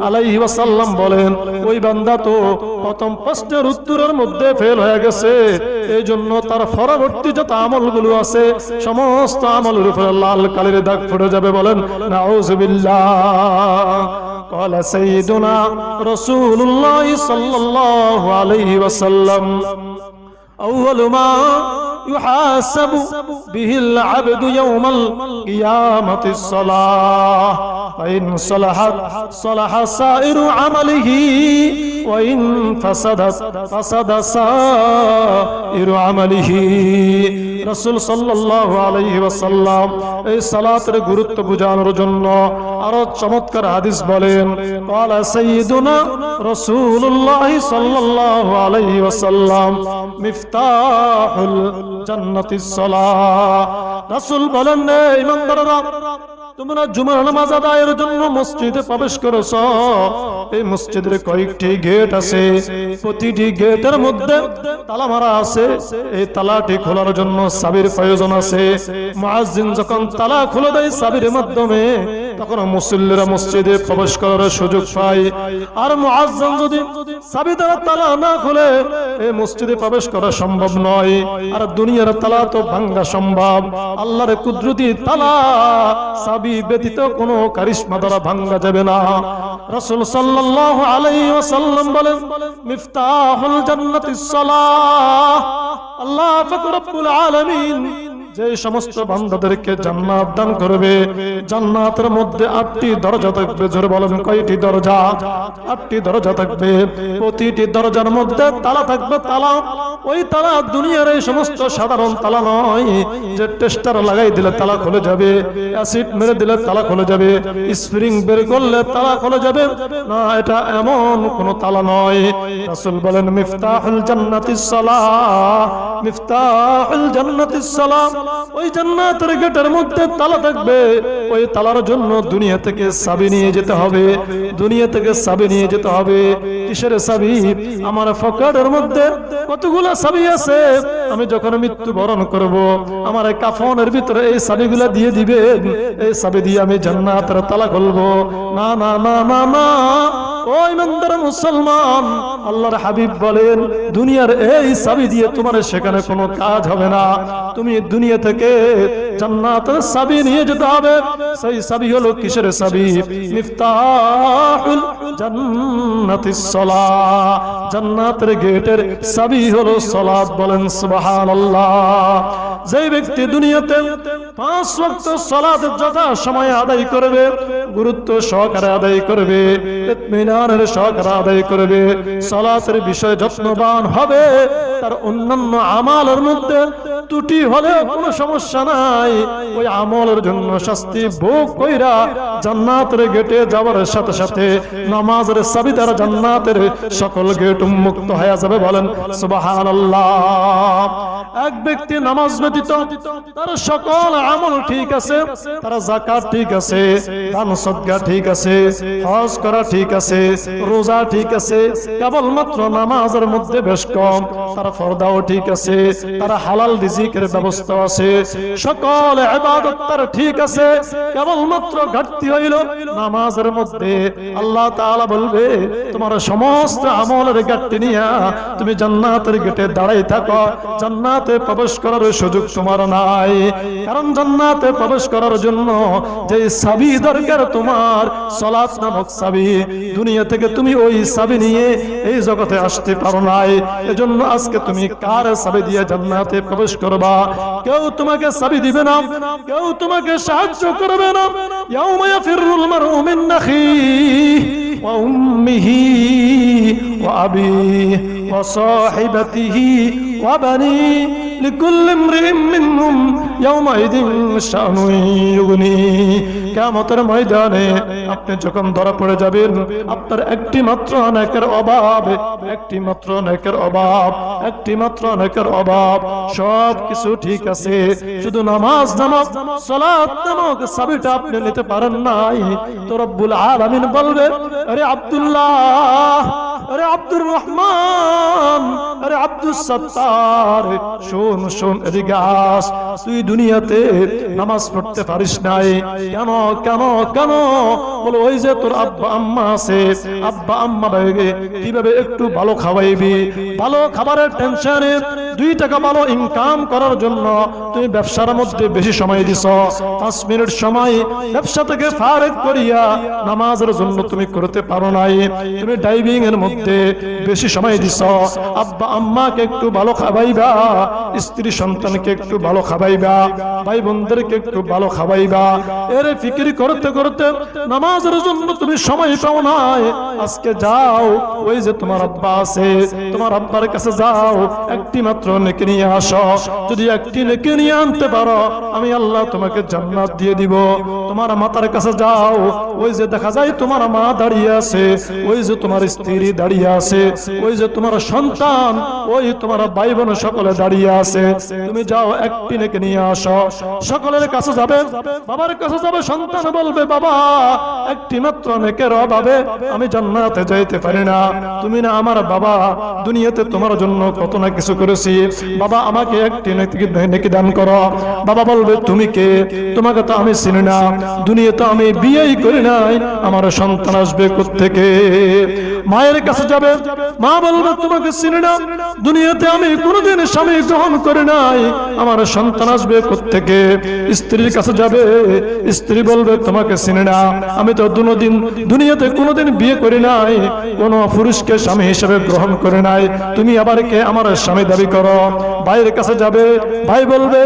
আলাইহি ওয়াসাল্লাম বলেন, ওই বান্দা তো প্রথম প্রশ্নের উত্তরের মধ্যে ফেল হয়ে গেছে, এই জন্য তার পরবর্তী যত আমলগুলো আছে সমস্ত আমলের উপরে লাল কালির দাগ পড়ে যাবে। বলেন নাউযুবিল্লাহ। قال سيدنا رسول الله صلى الله عليه وسلم أول ما يحاسب به العبد يوم القيامة الصلاة فإن صلحت صلح سائر عمله وإن فسدت فسد سائر عمله। রাসূল সাল্লাল্লাহু আলাইহি ওয়াসাল্লাম এই সালাতের গুরুত্ব বোঝানোর জন্য আরো চমৎকার হাদিস বলেন, قال سيدنا رسول الله صلى الله عليه وسلم مفتاح الجنة الصلاة। রাসূল বলেন, ঈমানদাররা তোমরা জুমার নামাজ আদায়ের জন্য মসজিদে প্রবেশ করেছো, এই মসজিদের কয়েকটি গেট আছে, প্রতিটি গেটের মধ্যে তালা মারা আছে, এই তালাটি খোলার জন্য চাবির প্রয়োজন আছে। মুয়াজ্জিন যখন তালা খুলে দেয় চাবির মাধ্যমে, তখন মুসল্লিরা মসজিদে প্রবেশ করার সুযোগ পায়। আর মুয়াজ্জিন যদি চাবি দ্বারা তালা না খুলে এই মসজিদে প্রবেশ করা সম্ভব নয়। আর দুনিয়ার তালা তো ভাঙা সম্ভব, আল্লাহর কুদরতি তালা চাবি ব্যতীত কোনো কারিশমা দ্বারা ভাঙা যাবে না। রাসূল সাল্লাল্লাহু আলাইহি ওয়াসাল্লাম বলেন, মিফতাহুল জান্নাতিস সালাহ। আল্লাহ পাক রব্বুল আলামিন যে সমস্ত বান্দাদেরকে জান্নাত দান করবে, জান্নাতের মধ্যে 8টি দরজা থাকবে। জোরে বলেন কয়টি দরজা? 8টি দরজা থাকবে, প্রতিটি দরজার মধ্যে তালা থাকবে। তালা ওই তালা দুনিয়ার এই সমস্ত সাধারণ তালা নয় যে টেস্টার লাগাই দিলে তালা খুলে যাবে, অ্যাসিড মেরে দিলে তালা খুলে যাবে, স্প্রিং বের করলে তালা খুলে যাবে না, এটা এমন কোন তালা নয়। রাসূল বলেন, মিফতাহুল জান্নাতিস সালাহ, মিফতাহুল জান্নাতিস সালাহ। ওই জান্নাতের গেটের মধ্যে তালা থাকবে, ওই তালার জন্য দুনিয়া থেকে চাবি নিয়ে যেতে হবে, দুনিয়া থেকে চাবি নিয়ে যেতে হবে। কিসের চাবি? আমার পকেটের মধ্যে কতগুলা চাবি আছে, আমি যখন মৃত্যুবরণ করব আমার কাফনের ভিতরে এই চাবিগুলা দিয়ে দিবেন, এই চাবি দিয়ে আমি জান্নাতের তালা খুলবো। না না না না না, ও ইমানদার মুসলমান, আল্লাহর হাবিব বলেন দুনিয়ার এই চাবি দিয়ে তোমার সেখানে কোনো কাজ হবে না। তুমি দুনিয়া থেকে জান্নাতের চাবি নিয়ে যেতে হবে। সেই চাবি হলো কিসের চাবি? মিফতাহুল জান্নাতিস সালাহ, জান্নাতের গেটের চাবি হলো সালাত। বলেন সুবহানাল্লাহ। যে ব্যক্তি দুনিয়াতে 5 ওয়াক্ত সালাত যথা সময়ে আদায় করবে, গুরুত্ব সহকারে আদায় করবে, ইতমিনানের সহকারে আদায় করবে, সালাতের বিষয়ে যত্নবান হবে, তার অন্যান্য আমালের মধ্যে ত্রুটি হলে কোনো সমস্যা নাই। ওই আমলের জন্য শাস্তি ভোগ কইরা জান্নাতের গেটে যাওয়ার সাথে সাথে নামাজের চাবি দ্বারা জান্নাতের সকল গেট উন্মুক্ত হয়ে যাবে। বলেন সুবহানাল্লাহ। এক ব্যক্তি নামাজ ব্যতীত তার সকল আমল ঠিক আছে, তার যাকাত ঠিক আছে, দান সদকা ঠিক আছে, হজ করা ঠিক আছে, রোজা ঠিক আছে, কেবলমাত্র নামাজের মধ্যে বেশ কম, তার ফরদাও ঠিক আছে, তার হালাল রিজিকের ব্যবস্থা আছে, সকল ইবাদত তার ঠিক আছে, কেবলমাত্র ঘাটতি হইল নামাজের মধ্যে। আল্লাহ তাআলা বলবে তোমার সমস্ত আমলের ঘাটতি নিয়ে তুমি জান্নাতের গেটে দাঁড়াই থাকো, জান্নাতে প্রবেশ করার সুযোগ তোমার নাই। কারণ জান্নাতে প্রবেশ করার জন্য যে চাবি দরকার তোমার, সালাত নামক চাবি, দুনিয়া থেকে তুমি ওই চাবি নিয়ে এই জগতে আসতে পারো নাই। এজন্য আজকে তুমি কার চাবি দিয়ে জান্নাতে প্রবেশ করবা? কেউ তোমাকে চাবি দিবে না, কেউ তোমাকে সাহায্য করবে না। ইয়াউমা ইয়াফিরুল মারউ মিন আখিহি ওয়া উম্মিহি ওয়া আবিহি ওয়া সাহিবাতিহি ওয়া বানিহি লিকুল্লি ইমরিইন মিনহুম ইয়াউমাইযিন শানুন ইউগনিহি। কিয়ামতের ময়দানে আপনি যখন ধরা পড়ে যাবেন, আপনার একটি মাত্র নেকের অভাব, একটি মাত্র নেকের অভাব, একটি মাত্র নেকের অভাব, সব কিছু ঠিক আছে, শুধু নামাজ নামক সালাত নামক চাবিটা আপনি নিতে পারেন নাই। তো রব্বুল আলামিন বলবে আরে আব্দুল্লাহ, আরে আব্দুর রহমান, আরে আব্দুস সাত্তার, শোন শোন এদিকে আস। তুই দুনিয়াতে নামাজ পড়তে পারিস নাই কেন? কেন কেন? বলো ওই যে তোর আব্বা আম্মা আছে, আব্বা আম্মা ভাইকে কিভাবে একটু ভালো খাওয়াইবি, ভালো খাবারের টেনশনে 2 টাকা ভালো ইনকাম করার জন্য তুমি ব্যবসার মধ্যে বেশি সময় দিছ। 5 মিনিট সময় ব্যবসা থেকে ফারেক করিয়া নামাজের জন্য তুমি করতে পারো নাই। তুমি ডাইভিং এর মধ্যে বেশি সময় দিছ। আব্বা আম্মাকে একটু ভালো খাওয়াইবা, স্ত্রী সন্তানকে একটু ভালো খাওয়াইবা, ভাই বোনদেরকে একটু ভালো খাওয়াইবা, এর ফিকির করতে করতে নামাজের জন্য তুমি সময় পাও নাই। আজকে যাও, ওই যে তোমার আব্বা আছে, তোমার আব্বার কাছে যাও, একটি মাত্র নেকি নিয়ে আসো। যদি একটি নেকি নিয়ে আনতে পারো, আমি আল্লাহ তোমাকে জান্নাত দিয়ে দিব। তোমার মাতার কাছে যাও, ওই যে দেখা যায় তোমার মা দাঁড়িয়ে আছে, ওই যে তোমার স্ত্রী দাঁড়িয়ে আছে, ওই যে তোমার সন্তান, ওই তোমার ভাই বোন সকলে দাঁড়িয়ে আছে। তুমি যাও, একটি নেকি নিয়ে আসো। সকলের কাছে যাবে, বাবার কাছে যাবে, সন্তান বলবে বাবা একটি মাত্র নেকের অভাবে আমি জান্নাতে যাইতে পারি না। তুমি না আমার বাবা, দুনিয়াতে তোমার জন্য কত না কিছু করেছি, বাবা আমাকে একটি নেকি দান করো। বাবা বলবে তুমি কে? তোমাকে তো আমি চিনি না, দুনিয়াতে আমি বিয়েই করি নাই, আমার সন্তান আসবে কোত্থেকে? মায়ের কাছে যাবে, মা বলবে তোমাকে চিনি না, দুনিয়াতে আমি কোনোদিন স্বামী গ্রহণ করি নাই, আমার সন্তান আসবে কোত্থেকে? স্ত্রীর কাছে যাবে, স্ত্রী বলবে তোমাকে চিনি না, আমি তো দুনিয়াতে কোনোদিন বিয়ে করি নাই, কোন পুরুষকে স্বামী হিসেবে গ্রহণ করে নাই, তুমি আবার কে আমার স্বামী দাবি করো? ভাইয়ের কাছে যাবে, ভাই বলবে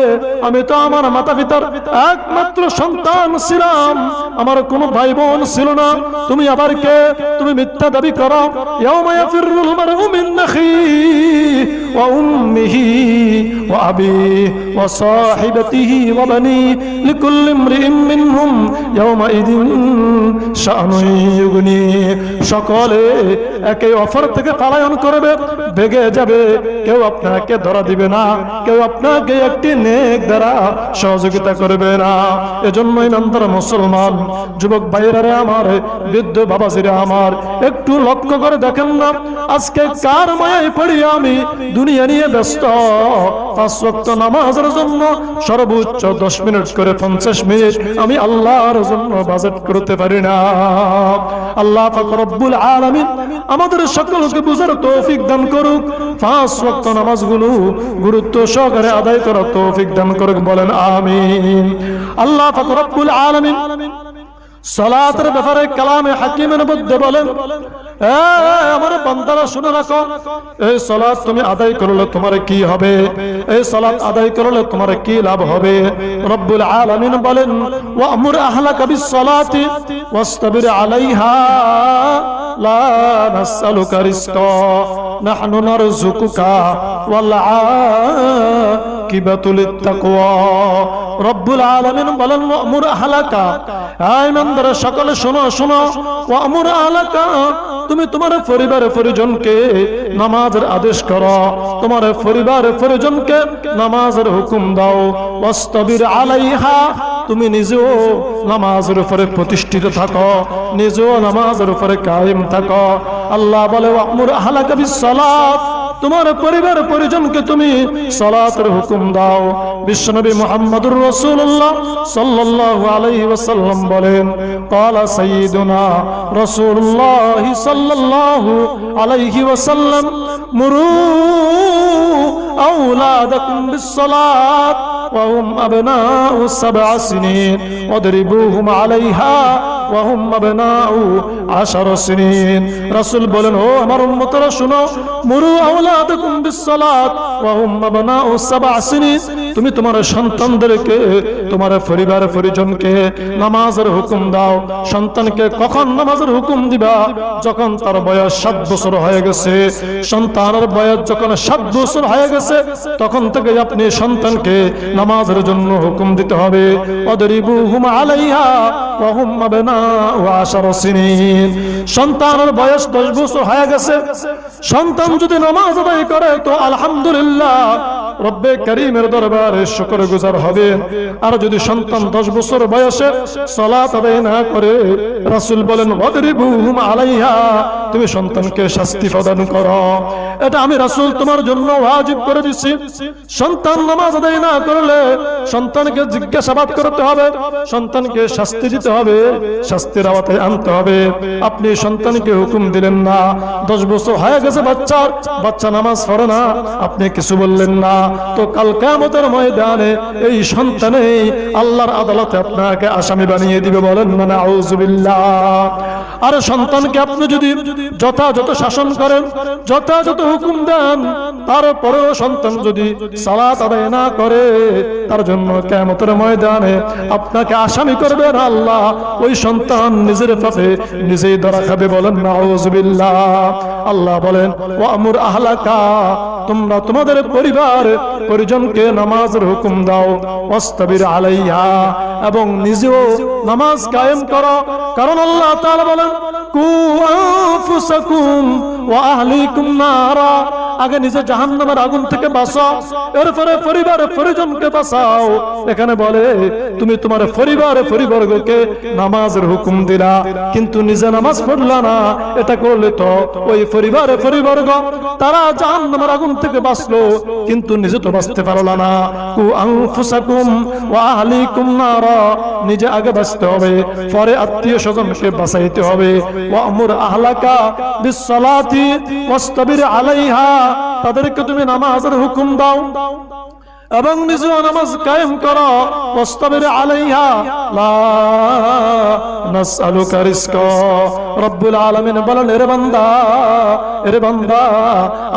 আমি তো আমার মাতা পিতার একমাত্র সন্তান ছিলাম, আমার কোনো ভাই বোন ছিল না, তুমি আবার কে? তুমি মিথ্যা দাবি করো। ইয়াউমা ইয়াফিরুল মারউ মিন আখিহি ওয়া উম্মিহি ওয়া আবিহি ওয়া সাহিবাতিহি ওয়া বানিহি লিকুল্লি ইমরিইন মিনহুম ইয়াউমাইযিন শানুন ইউগনিহি। সকলে একে অপর থেকে পলায়ন করবে, বেগে যাবে, কেউ আপনাকে ধরা দিবে না, কেউ আপনাকে একটি নেক দ্বারা সহযোগিতা করবে না। এজন্য ইমানদার মুসলমান যুবক ভাইয়েরা আমার, বৃদ্ধ বাবাজিরা আমার, একটু লক্ষ্য করে দেখেন না, আজকে কার মায়ায় পড়ি আমি দুনিয়া নিয়ে ব্যস্ত 5 ওয়াক্ত নামাজের জন্য সর্বোচ্চ 10 মিনিট করে 50 মিনিট আমি আল্লাহর জন্য বাজেট করতে পারি না। আল্লাহ পাক রব্বুল আলামিন আমাদের সকলকে বুঝার তৌফিক দান করুক, 5 ওয়াক্ত নামাজগুলো গুরুত্ব সহকারে আদায় করার তৌফিক দান করুক, বলেন আমিন। আল্লাহ পাক রব্বুল আলামিন সালাতের ব্যাপারে কালামে হাকিমের মধ্যে বলেন, আমার বান্দারা শুনে রাখো, এই সালাত তুমি আদায় করলে তোমার কি হবে, এই সালাত আদায় করলে তোমার কি লাভ হবে। রব্বুল আলামিন বলেন, ওয়া'মুর আহলাকা বিস-সালাতি ওয়াসতাবির আলাইহা লা নাসআলুকা রিজকা নাহনু নারযুকুকা ওয়াল আকিবাতুল তাকওয়া। রব্বুল আলামিন বলেন, ওয়া'মুর আহলাকা, এই ইমানদার সকলে শোনো শোনো, ওয়া'মুর আহলাকা, তুমি তোমার পরিবার পরিজনকে নামাজের আদেশ করো, তোমার পরিবার পরিজনকে নামাজের হুকুম দাও। ওয়াসতাবির আলাইহা, তুমি নিজেও নামাজের উপরে প্রতিষ্ঠিত থাকো, নিজেও নামাজের উপরে কায়েম থাকো। আল্লাহ বলে, ওয়া'মুর আহলাকা বিস-সালাত, তোমার পরিবার পরিজনকে তুমি সালাতের হুকুম দাও। বিশ্বনবী মুহাম্মদুর রাসূলুল্লাহ সাল্লাল্লাহু আলাইহি ওয়াসাল্লাম বলেন, ক্বালা সাইয়্যিদুনা রাসূলুল্লাহ সাল্লাল্লাহু আলাইহি ওয়াসাল্লাম, মুরু আওলাদাকুম বিস-সালাত ওয়া হুম আবনাউ 7 সিনিন ওয়াদরিবুহুম আলাইহা ওয়া হুম আবনাউ 10 সিনিন। রাসূল বলেন, ও আমার উম্মতরা শুনো, মুরু আওলাদাকুম বিস-সালাত ওয়া হুম আবনাউ 7 সিনিন, তুমি তোমার সন্তানদেরকে, তোমার পরিবার পরিজনকে নামাজের হুকুম দাও। সন্তানকে কখন নামাজের হুকুম দিবা? যখন তার বয়স 7 বছর হয়ে গেছে। সন্তানের বয়স যখন 7 বছর হয়ে গেছে, তখন থেকে আপনি সন্তানকে নামাজের জন্য হুকুম দিতে হবে। ওয়াদরিবুহুম আলাইহা ওয়া হুম আবনাউ 10 সিনিন। সন্তানের বয়স 10 বছর হয়ে গেছে, সন্তান যদি নামাজ আদায় করে তো আলহামদুলিল্লাহ, রব্বে কারীমের দরবারে শুকরগুজার হবেন। আর যদি সন্তান 10 বছর বয়সে সালাত আদায় না করে, রাসূল বলেন, ওয়াদরিবুহুম আলাইহা, তুমি সন্তানকে শাস্তি প্রদান করো। এটা আমি রাসূল তোমার জন্য ওয়াজিব করে দিছি। সন্তান নামাজ আদায় না করলে সন্তানকে জিজ্ঞাসাবাদ করতে হবে, সন্তানকে শাস্তি দিতে হবে, শাস্তির আওতায় আনতে হবে। আপনি সন্তানকে হুকুম দিলেন না, 10 বছর হয়ে গেছে বাচ্চা নামাজ পড়ে না, আপনি কিছু বললেন না, তো কাল কিয়ামতের ময়দানে এই সন্তানেই আল্লাহর আদালতে আপনাকে আসামি বানিয়ে দিবে, বলেন না নাউযুবিল্লাহ। আর সন্তানকে আপনি যদি যথাযথ শাসন করেন, যথাযথ হুকুম দেন, তারপরেও সন্তান যদি সালাত আদায় না করে, তার জন্য কিয়ামতের ময়দানে আপনাকে আসামি করবেন আল্লাহ। ওই সন্তান নিজের পাপে নিজেই ধরা খাবে, বলেন নাউযুবিল্লাহ। আল্লাহ বলেন, ওয়া'মুর আহলাকা, তোমরা তোমাদের পরিবার পরিজনকে নামাজের হুকুম দাও। ওয়াসতাবির আলাইহা, এবং নিজেও নামাজ কায়েম করো। কারণ আল্লাহ তাআলা বলেন, কু আনফুসাকুম ওয়া আহলিকুম নারা, আগে নিজে জাহান্নামের আগুন থেকে বাঁচাও, এরপরে পরিবার পরিজনকে বাঁচাও। এখানে বলে, তুমি তোমার পরিবারকে নামাজের হুকুম দিলা, কিন্তু নিজে নামাজ পড়লা না। এটা করলে তো ওই পরিবারগ তারা জাহান্নামের আগুন থেকে বাঁচলো, কিন্তু নিজে তো বাঁচতে পারলা না। কু আনফুসাকুম ওয়া আহলিকুম নারা, নিজে আগে বাঁচতে হবে, পরে আত্মীয় স্বজনকে বাঁচাইতে হবে। ওয়া'মুর আহলাকা বিস-সালাতি ওয়াসতাবির আলাইহা, তাদেরকে তুমি নামাজের হুকুম দাও এবং নিজেও নামাজ কায়েম করো। ওয়াসতাবির আলাইহা লা নাসআলুকা রিজকা, রব্বুল আলামিন বলেন, এরে বান্দা,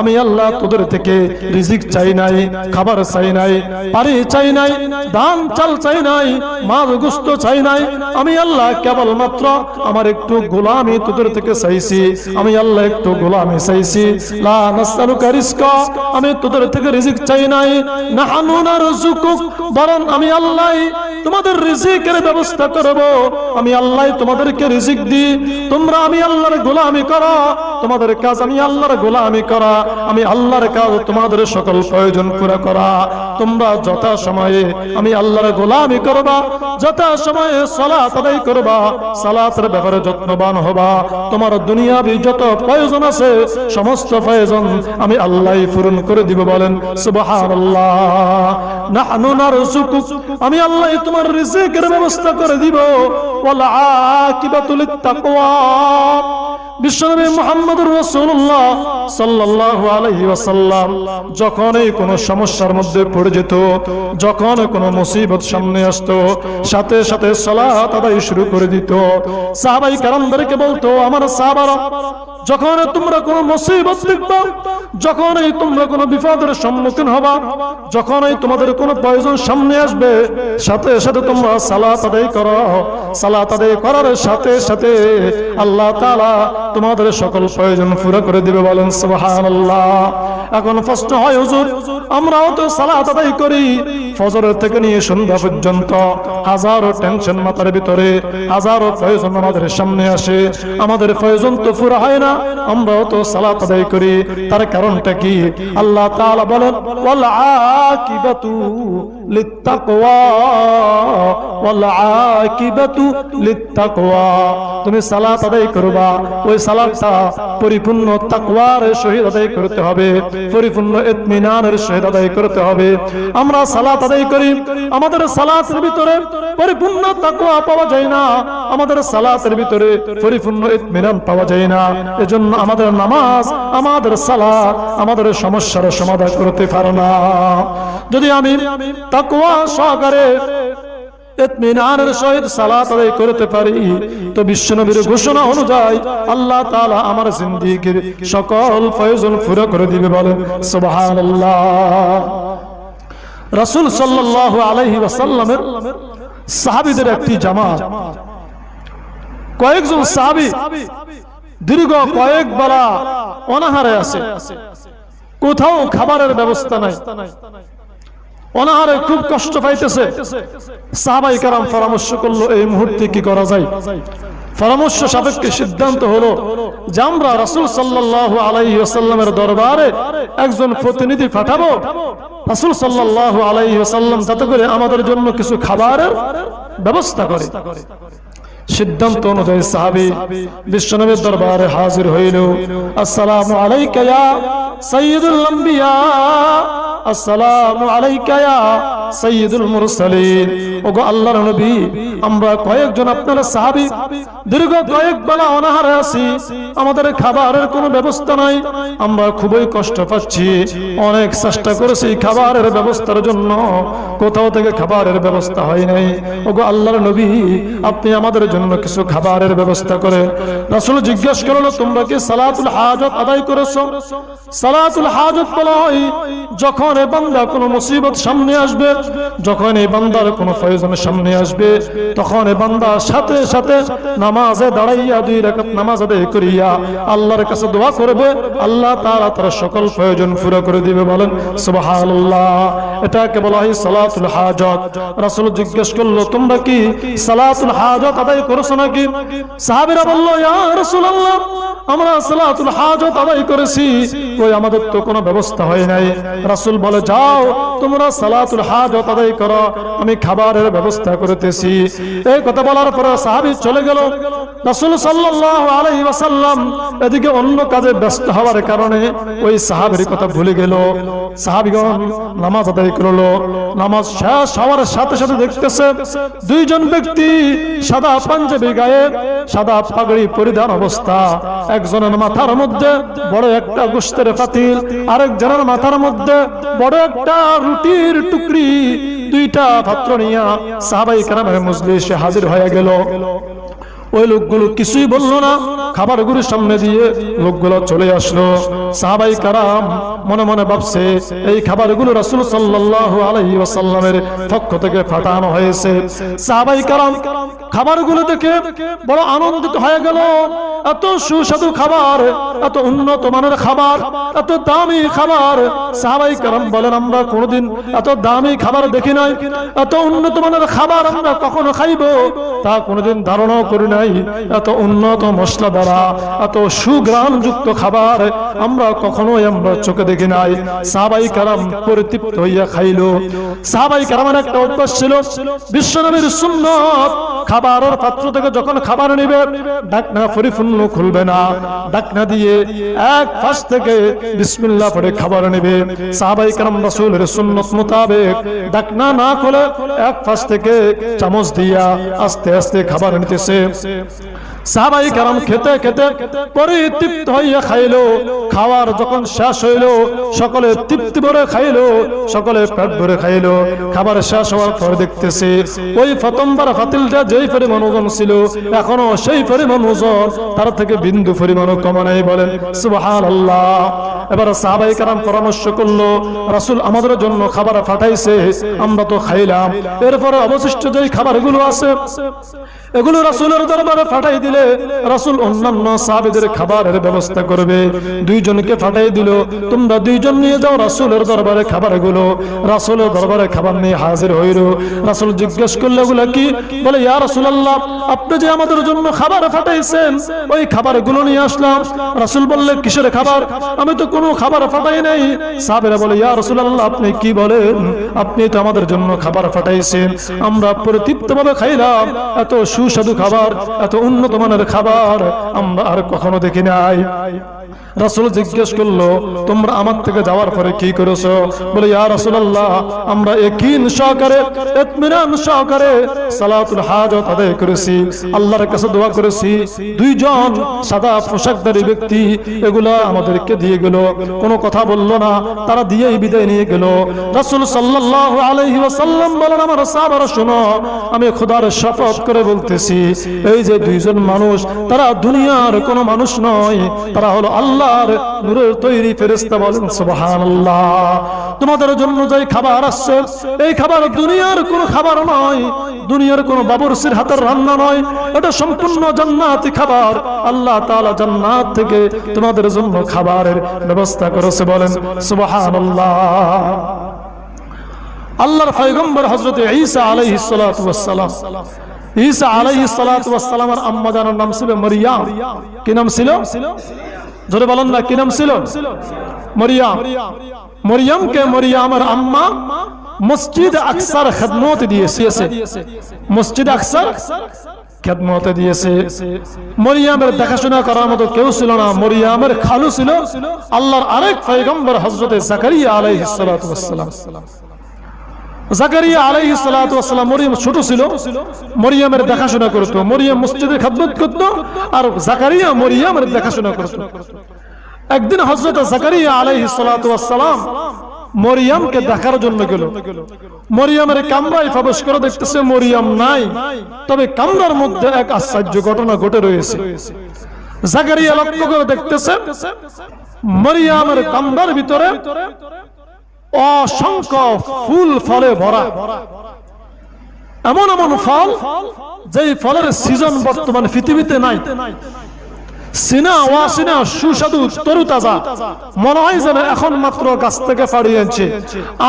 আমি আল্লাহ তোদের থেকে রিজিক চাই নাই, খাবার চাই নাই, পানি চাই নাই, ধান চাল চাই নাই, মাল গোশত চাই নাই। আমি আল্লাহ কেবলমাত্র আমার একটু গোলামি তোদের থেকে চাইছি। আমি আল্লাহ একটু গোলামি চাইছি। লা নাসআলুকা রিজকা, আমি তোদের থেকে রিজিক চাই নাই। নাহনু নারযুকুক, বরং আমি আল্লাহ তোমাদের রিজিকের ব্যবস্থা করব। আমি আল্লাহ তোমাদেরকে রিজিক দিই, তোমরা আমি আল্লাহর গোলামি করো, তোমাদের কাজ আমি আল্লাহর গোলামি করা, আমি আল্লাহর কাজ তোমাদের সকল প্রয়োজন পুরা করা। তোমরা যথা সময়ে আমি আল্লাহর গোলামি করবা, যথা সময়ে সালাত আদায় করবা, সালাতের ব্যাপারে যত্নবান হবা। তোমার দুনিয়াবি যত প্রয়োজন আছে সমস্ত প্রয়োজন আমি আল্লাহই পূরণ করে দিব। বলেন সুবহানাল্লাহ। নাহনু নারযুকুক, আমি আল্লাহ তোমার রিজিকের ব্যবস্থা করে দিব। ওয়াল আকিবাতু লিত্তাকওয়া, বিশ্বনবী মুহাম্মদুর রাসূলুল্লাহ সাল্লাল্লাহু আলাইহি ওয়াসাল্লাম যখনই কোনো সমস্যার মধ্যে পড়ে যেত, যখন কোনো মুসিবত সামনে আসতো, সাথে সাথে সালাত আদায় শুরু করে দিত। সাহাবাই কেরামদেরকে বলতো, আমার সাহাবারা, যখন তোমরা কোনো মুসিবত দেখবা, যখনই তোমরা কোনো বিপদের সম্মুখীন হবা, যখনই তোমাদের কোনো প্রয়োজন সামনে আসবে, সাথে সাথে তোমরা সালাত আদায় করো। সালাত আদায় করার সাথে সাথে আল্লাহ তাআলা তোমাদের সকল প্রয়োজন পুরো করে দিবে। বলেন সুবহানাল্লাহ। এখন প্রশ্ন হয়, হুজুর আমরাও তো সালাত আদায় করি, ফজরের থেকে নিয়ে সন্ধ্যা পর্যন্ত হাজারো টেনশন মাথার ভিতরে, হাজারো প্রয়োজন আমাদের সামনে আসে, আমাদের প্রয়োজন তো পুরো হয় না, আমরাও তো সালাত আদায় করি, তার কারণটা কি? আল্লাহ তাআলা বলেন, ওয়াল আকিবাতু লিত্তাকওয়া, ওয়াল আকিবাতু লিত্তাকওয়া। তুমি সালাত আদায় করবা, ওই সালাতটা পরিপূর্ণ তাকওয়ার সহিত আদায় করতে হবে, পরিপূর্ণ ইতমিনানের সহিত আদায় করতে হবে। আমরা সালাত আদায় করি, আমাদের সালাতের ভিতরে পরিপূর্ণ তাকওয়া পাওয়া যায় না, আমাদের সালাতের ভিতরে পরিপূর্ণ ইতমিনান পাওয়া যায় না। এজন্য আমাদের নামাজ, আমাদের সালাত আমাদের সমস্যার সমাধান করতে পারে না। যদি আমি তাকওয়া সহকারে ইতমিনানের সহিত সালাত আদায় করতে পারি, তো বিশ্বনবীর ঘোষণা অনুযায়ী আল্লাহ তাআলা আমার জিন্দেগীর সকল প্রয়োজন পুরো করে দিবে। বলেন সুবহানাল্লাহ। রাসূল সাল্লাল্লাহু আলাইহি ওয়াসাল্লামের সাহাবীদের একটি জামাত, কয়েকজন সাহাবী দীর্ঘ কয়েক বেলা অনাহারে আছে, কোথাও খাবারের ব্যবস্থা নাই, অনাহারে খুব কষ্ট পাইতেছে। সাহাবায়ে কেরাম পরামর্শ করলো, এই মুহূর্তে কি করা যায়? পরামর্শ সাপেক্ষে সিদ্ধান্ত হলো যে আমরা রাসূল সাল্লাল্লাহু আলাইহি ওয়াসাল্লামের দরবারে একজন প্রতিনিধি পাঠাবো, রাসূল সাল্লাল্লাহু আলাইহি ওয়াসাল্লাম যাতে করে আমাদের জন্য কিছু খাবারের ব্যবস্থা করে। সিদ্ধান্ত অনুযায়ী সাহাবী বিশ্বনবীর দরবারে হাজির হইল। আসসালামু আলাইকা ইয়া সাইয়্যিদুল আম্বিয়া, আসসালামু আলাইকা ইয়া সাইয়্যিদুল মুরসালিন। ওগো আল্লাহর নবী, আমরা কয়েকজন আপনার সাহাবী দীর্ঘ কয়েক বেলা অনাহারে আছি, আমাদের খাবারের কোনো ব্যবস্থা নাই, আমরা খুবই কষ্ট পাচ্ছি, অনেক চেষ্টা করেছি খাবারের ব্যবস্থার জন্য, কোথাও থেকে খাবারের ব্যবস্থা হয় নাই। ওগো আল্লাহর নবী, আপনি আমাদের জন্য কিছু খাবারের ব্যবস্থা করে। রাসূল জিজ্ঞেস করলো, তোমরা কি সালাতুল হাজত আদায় করেছো? সালাতুল হাজত বলা হয় যখন এই বান্দা কোনো মুসিবত সামনে আসবে, যখন এই বান্দার কোনো প্রয়োজন সামনে আসবে, তখন এই বান্দা সাথে সাথে নামাজে দাঁড়াইয়া 2 রাকাত নামাজ আদায় করিয়া আল্লাহর কাছে দোয়া করবে, আল্লাহ তাআলা তার সকল প্রয়োজন পুরো করে দিবে। বলেন সুবহানাল্লাহ। এটাকে বলা হয় সালাতুল হাজত। রাসূল জিজ্ঞেস করলো, তোমরা কি সালাতুল হাজত আদায় করেছো নাকি? সাহাবীরা বলল, ইয়া রাসূলুল্লাহ, আমরা সালাতুল হাজত আদায় করেছি, কই আমাদের তো কোনো ব্যবস্থা হয় নাই। রাসূল বলে, যাও তোমরা সালাতুল হাজত আদায় করো, আমি খাবারের ব্যবস্থা করতেছি। এই কথা বলার পরে সাহাবী চলে গেল। রাসূল সাল্লাল্লাহু আলাইহি ওয়াসাল্লাম এদিকে অন্য কাজে ব্যস্ত হওয়ার কারণে ওই সাহাবীর কথা ভুলে গেল। সাহাবীগণ নামাজ আদায় করলো। নামাজ শেষ হওয়ার সাথে সাথে দেখতেছে 2 জন ব্যক্তি সাদা পাঞ্জাবি গায়ে, সাদা পাগড়ি পরিধান অবস্থা, একজনের মাথার মধ্যে বড় একটা গোশতের পাতিল, আরেকজনের মাথার মধ্যে বড় একটা রুটির টুকরি, 2টা পাত্র নিয়ে সাহাবায়ে কেরামের মজলিসে হাজির হয়ে গেল। ওই লোকগুলো কিছুই বললো না, খাবারগুলোর সামনে দিয়ে লোকগুলো চলে আসলো। সাহাবাই কারাম মনে মনে ভাবছে এই খাবারগুলো রাসূল সাল্লাল্লাহু আলাইহি ওয়াসাল্লামের পক্ষ থেকে পাঠানো হয়েছে। সাহাবাই কারাম খাবারগুলো দেখে বড় আনন্দিত হয়ে গেল। এত সুস্বাদু খাবার, এত উন্নত মানের খাবার, এত দামি খাবার। সাহাবাই কারাম বলেন আমরা কোনোদিন এত দামি খাবার দেখি নাই, এত উন্নত মানের খাবার আমরা কখনো খাইবো তা কোনোদিন ধারণাও করি নাই। এত উন্নত মশলা দ্বারা এত সুঘ্রাণযুক্ত খাবার আমরা কখনোই আমরা চোখে দেখি নাই। সাহাবাই কারাম পরিতৃপ্ত হইয়া খাইলো। সাহাবাই কারামের একটা অভ্যাস ছিল, বিশ্বনবীর সুন্নাত খাবারের পাত্র থেকে যখন খাবার নেবে ঢাকনা পরিপূর্ণ খুলবে না, ঢাকনা দিয়ে এক পাশ থেকে বিসমিল্লাহ পড়ে খাবার নেবে। সাহাবাই কারাম রাসূলের সুন্নাত মোতাবেক ঢাকনা না খুলে এক পাশ থেকে চামচ দিয়া আস্তে আস্তে খাবার নিতেছে। সাহাবাই কারাম খেতে খেতে পরিতৃপ্ত হইয়া খাইলো। খাওয়ার যখন শেষ হইলো সকলে তৃপ্তি ভরে খাইলো, সকলে পেট ভরে খাইলো। খাবার শেষ হওয়ার পর দেখতেছে ওই প্রথমবার ফাতিলটা যেই পরিমাণ ওজন ছিল এখনো সেই পরিমাণ ওজন, তার থেকে বিন্দু পরিমাণও কমে নাই। বলেন সুবহানাল্লাহ। এবার সাহাবাই কারাম পরামর্শ করলো রাসূল আমাদের জন্য খাবার পাঠাইছে, আমরা তো খাইলাম, এরপরে অবশিষ্ট যেই খাবারগুলো আছে এগুলো রাসূলের দরবারে পাঠাই দিলে রাসূল অন্যান্য সাহাবীদের খাবারের ব্যবস্থা করবে। দুইজনকে পাঠাই দিল, তোমরা দুইজন নিয়ে যাও রাসূলের দরবারে খাবারগুলো। রাসূলের দরবারে খাবার নিয়ে হাজির হইল। রাসূল জিজ্ঞেস করলো এগুলো কি? বলে ইয়া রাসূলুল্লাহ আপনি যে আমাদের জন্য খাবার পাঠাইছেন ওই খাবারগুলো নিয়ে আসলাম। রাসূল বললেন কিসের খাবার? আমি তো কোনো খাবার পাঠাই নাই। সাহাবীরা বলে ইয়া রাসূলুল্লাহ আপনি কি বলেন? আপনি তো আমাদের জন্য খাবার পাঠাইছেন, আমরা পরিতৃপ্তভাবে খাইলাম। এত সুস্বাদু খাবার, এত উন্নত মানের খাবার আমরা আর কখনো দেখি নাই। রাসূল জিজ্ঞেস করলো তোমরা আমার থেকে যাওয়ার পরে কি করেছো? বলে ইয়া রাসূলুল্লাহ আমরা ইয়াকিন সহকারে ইতমিনান সহকারে সালাতুল হাজাত আদায় করেছি, আল্লাহর কাছে দোয়া করেছি। দুইজন সাদা পোশাকধারী ব্যক্তি এগুলা আমাদেরকে দিয়ে গেল, কোনো কথা বলল না, তারা দিয়েই বিদায় নিয়ে গেল। রাসূল সাল্লাল্লাহু আলাইহি ওয়াসাল্লাম বলেন আমার সাহাবারা শোনো, আমি খোদার শপথ করে বলতেছি এই যে দুইজন মানুষ তারা দুনিয়ার কোনো মানুষ নয়, তারা হলো আল্লাহর নূরের তৈরি ফেরেশতা। বলেন সুবহানাল্লাহ। তোমাদের জন্য যে খাবার আসছে এই খাবার দুনিয়ার কোনো খাবার নয়, দুনিয়ার কোনো বাবুরচির হাতের রান্না নয়, এটা সম্পূর্ণ জান্নাতি খাবার। আল্লাহ তাআলা জান্নাত থেকে তোমাদের জন্য খাবারের ব্যবস্থা করেছে। বলেন সুবহানাল্লাহ। আল্লাহর পয়গম্বর হযরত ঈসা আলাইহিস সালাতু ওয়াস সালাম, ঈসা আলাইহিস সালাতু ওয়াস সালামের আম্মা জানার নাম ছিল মারিয়াম। কি নাম ছিল? জোরে বলেন না, কি নাম ছিল? মারিয়াম। মারিয়ামকে মারিয়ামের আম্মা মসজিদ আকসার খিদমত দিয়েছে, মসজিদ আকসার খিদমত দিয়েছে। মারিয়ামের দেখাশোনা করার মতো কেউ ছিল না। মারিয়ামের খালু ছিল আল্লাহর আরেক পয়গম্বর হযরত জাকারিয়া আলাইহিস সালাতু ওয়াস সালাম। জাকারিয়া আলাইহিস সালাতু ওয়াস সালাম মরিয়ম ছোট ছিল, মরিয়মের দেখাশোনা করত, মরিয়ম মসজিদে খিদমত করত আর জাকারিয়া মরিয়মের দেখাশোনা করত। একদিন হযরত জাকারিয়া আলাইহিস সালাতু ওয়াস সালাম মরিয়মকে দেখার জন্য গেল। মরিয়মের কামরায় প্রবেশ করে দেখতেছে মরিয়ম নাই, তবে কামরার মধ্যে এক আশ্চর্য ঘটনা ঘটে রয়েছে। জাকারিয়া লক্ষ্য করে দেখতেছে মরিয়মের কামরার ভিতরে অসংখ্য ফুল ফলে ভরা, এমন এমন ফল যেই ফলের সিজন বর্তমানে পৃথিবীতে নাই। সিনা ওয়াসিনা সুস্বাদু তরুতাজা, মনে হয় যেন এখন মাত্র গাছ থেকে ফাড়িয়ে আনছে।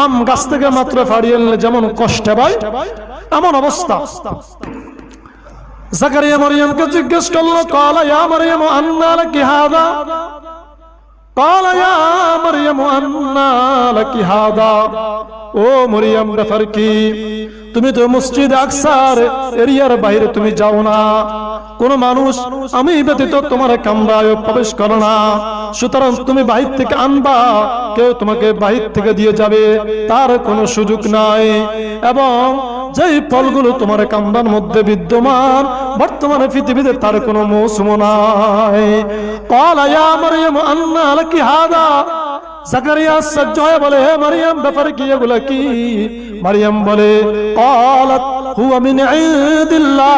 আম গাছ থেকে মাত্র ফাড়িয়ে আনলে যেমন কষ্টে পায় এমন অবস্থা। জাকারিয়া মরিয়মকে জিজ্ঞেস করলো ক্বালা ইয়া মরিয়ম আন্না লাকি হাযা, ক্বালা ইয়া মরিয়ম আন্না লাকি হাযা। ও মরিয়ম ব্যাপার কি? তুমি তো মসজিদ আকসার এরিয়ার বাইরে তুমি যাও না, কোন মানুষ আমি ব্যতীত তোমার কামরায় প্রবেশ করে না, সুতরাং তুমি বাহির থেকে আনবা, কেউ তোমাকে বাহির থেকে দিয়ে যাবে তার কোনো সুযোগ নাই। এবং যেই ফলগুলো তোমার কামরার মধ্যে বিদ্যমান বর্তমানে পৃথিবীতে তার কোনো মৌসুম নাই। ক্বালা ইয়া মরিয়ম আন্না লাকি হাযা। জাকারিয়া আশ্চর্য হয়ে বলে হে মারিয়াম ব্যাপারে কি এগুলা কি? মারিয়াম বলে ক্বালাত হুয়া মিন ইনদিল্লাহ,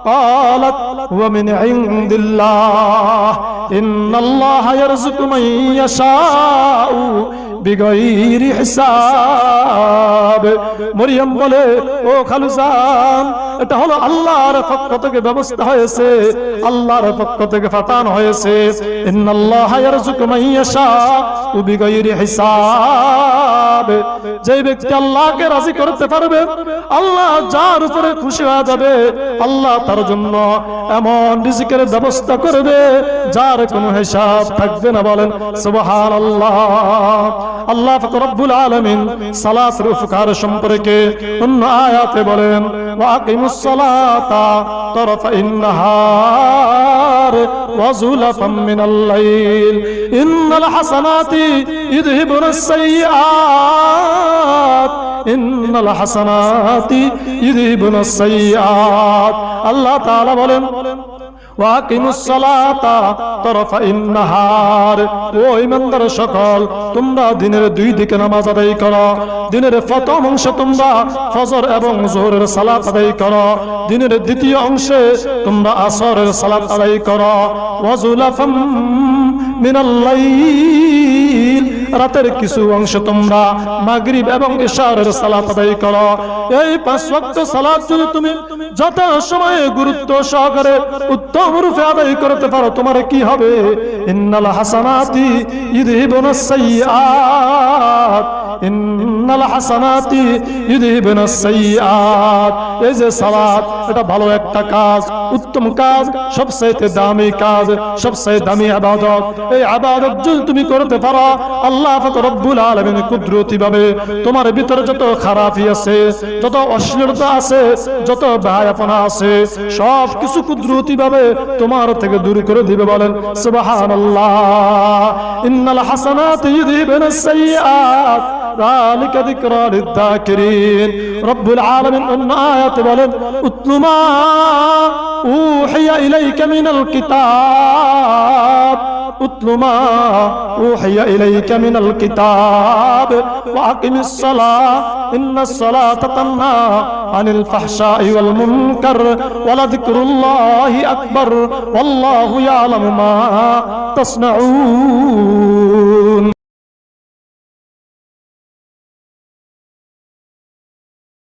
ক্বালাত হুয়া মিন ইনদিল্লাহ ইন্নাল্লাহা ইয়ারযুকু মান ইয়াশাউ বিগাইরি হিসাব। মরিয়ম বলে, ও খালুজান, এটা হলো আল্লাহর পক্ষ থেকে ব্যবস্থা হয়েছে, আল্লাহর পক্ষ থেকে ফাটানো হয়েছে। ইন্নাল্লাহা ইয়ারযুকু মান ইয়াশাউ বিগাইরি হিসাব। যে ব্যক্তি আল্লাহকে রাজি করতে পারবে, আল্লাহ যার উপরে খুশি হয়ে যাবে, আল্লাহ তার জন্য এমন রিজিকের ব্যবস্থা করবে যার কোনো হিসাব থাকবে না। বলেন সুবহানাল্লাহ। আল্লাহ পাক রব্বুল আলামিন সালাতের উপকার সম্পর্কে অন্য আয়াতে বলেন, ওয়া আকিমুস সালাতা তারফাইন নাহার ওয়া যুলাফাম মিনাল লাইল ইন্নাল হাসানাতি ইযহিবুনাস সাইয়্যাত ইন্নাল হাসানাতি ইযহিবুনাস সাইয়্যাত। আল্লাহ তাআলা বলেন, ওয়াকিমুস সালাতা তারফাইন নাহার, ও ঈমানদার সকল, তোমরা দিনের দুই দিকে নামাজ আদায় করো। দিনের প্রথম অংশে তোমরা ফজর এবং যোহরের সালাত আদায় করো, দিনের দ্বিতীয় অংশে তোমরা আসরের সালাত আদায় করো। ওয়াজুলাফাম মিনাল লাইল, রাতের কিছু অংশ তোমরা মাগরিব এবং ইশারের সালাত আদায় করো। এই 5 ওয়াক্ত সালাত যদি তুমি যত সময়ে গুরুত্ব সহকারে উত্তম রূপে আদায় করতে পারো, তোমার কি হবে? ইন্নাল হাসানাতি ইযহিবুনাস সাইয়্যাত ইন্নাল হাসানাতি ইযহিবুনাস সাইয়্যাত। এই যে সালাত, এটা ভালো একটা কাজ, উত্তম কাজ, সবচেয়ে দামি কাজ, সবচেয়ে দামি ইবাদত। এই ইবাদত যদি তুমি করতে পারো, আল্লাহ পাক রব্বুল আলামিন কুদরতি ভাবে তোমার ভিতরে যত খারাপি আছে, যত অশ্লীলতা আছে, যত বেহায়াপনা আছে, সব কিছু কুদরতি ভাবে তোমার থেকে দূর করে দিবে। বলেন সুবহানাল্লাহ। ইন্নাল হাসানাতি ইযহিবুনাস সাইয়্যাত যালিকা যিকরা লিয-যাকিরিন। রব্বুল আলামিন অন্য আয়াতে বলেন, উতলু মা উহিয়া ইলাইকা মিনাল কিতাব উতলু মা উহিয়া ইলাইকা মিনাল কিতাব ওয়া আকিমিস সালাহ ইন্নাস সালাতা তানহা আনিল ফাহশাই ওয়াল মুনকার ওয়া লাযিকরুল্লাহি আকবার ওয়াল্লাহু ইয়ালামু মা তাসনাউন।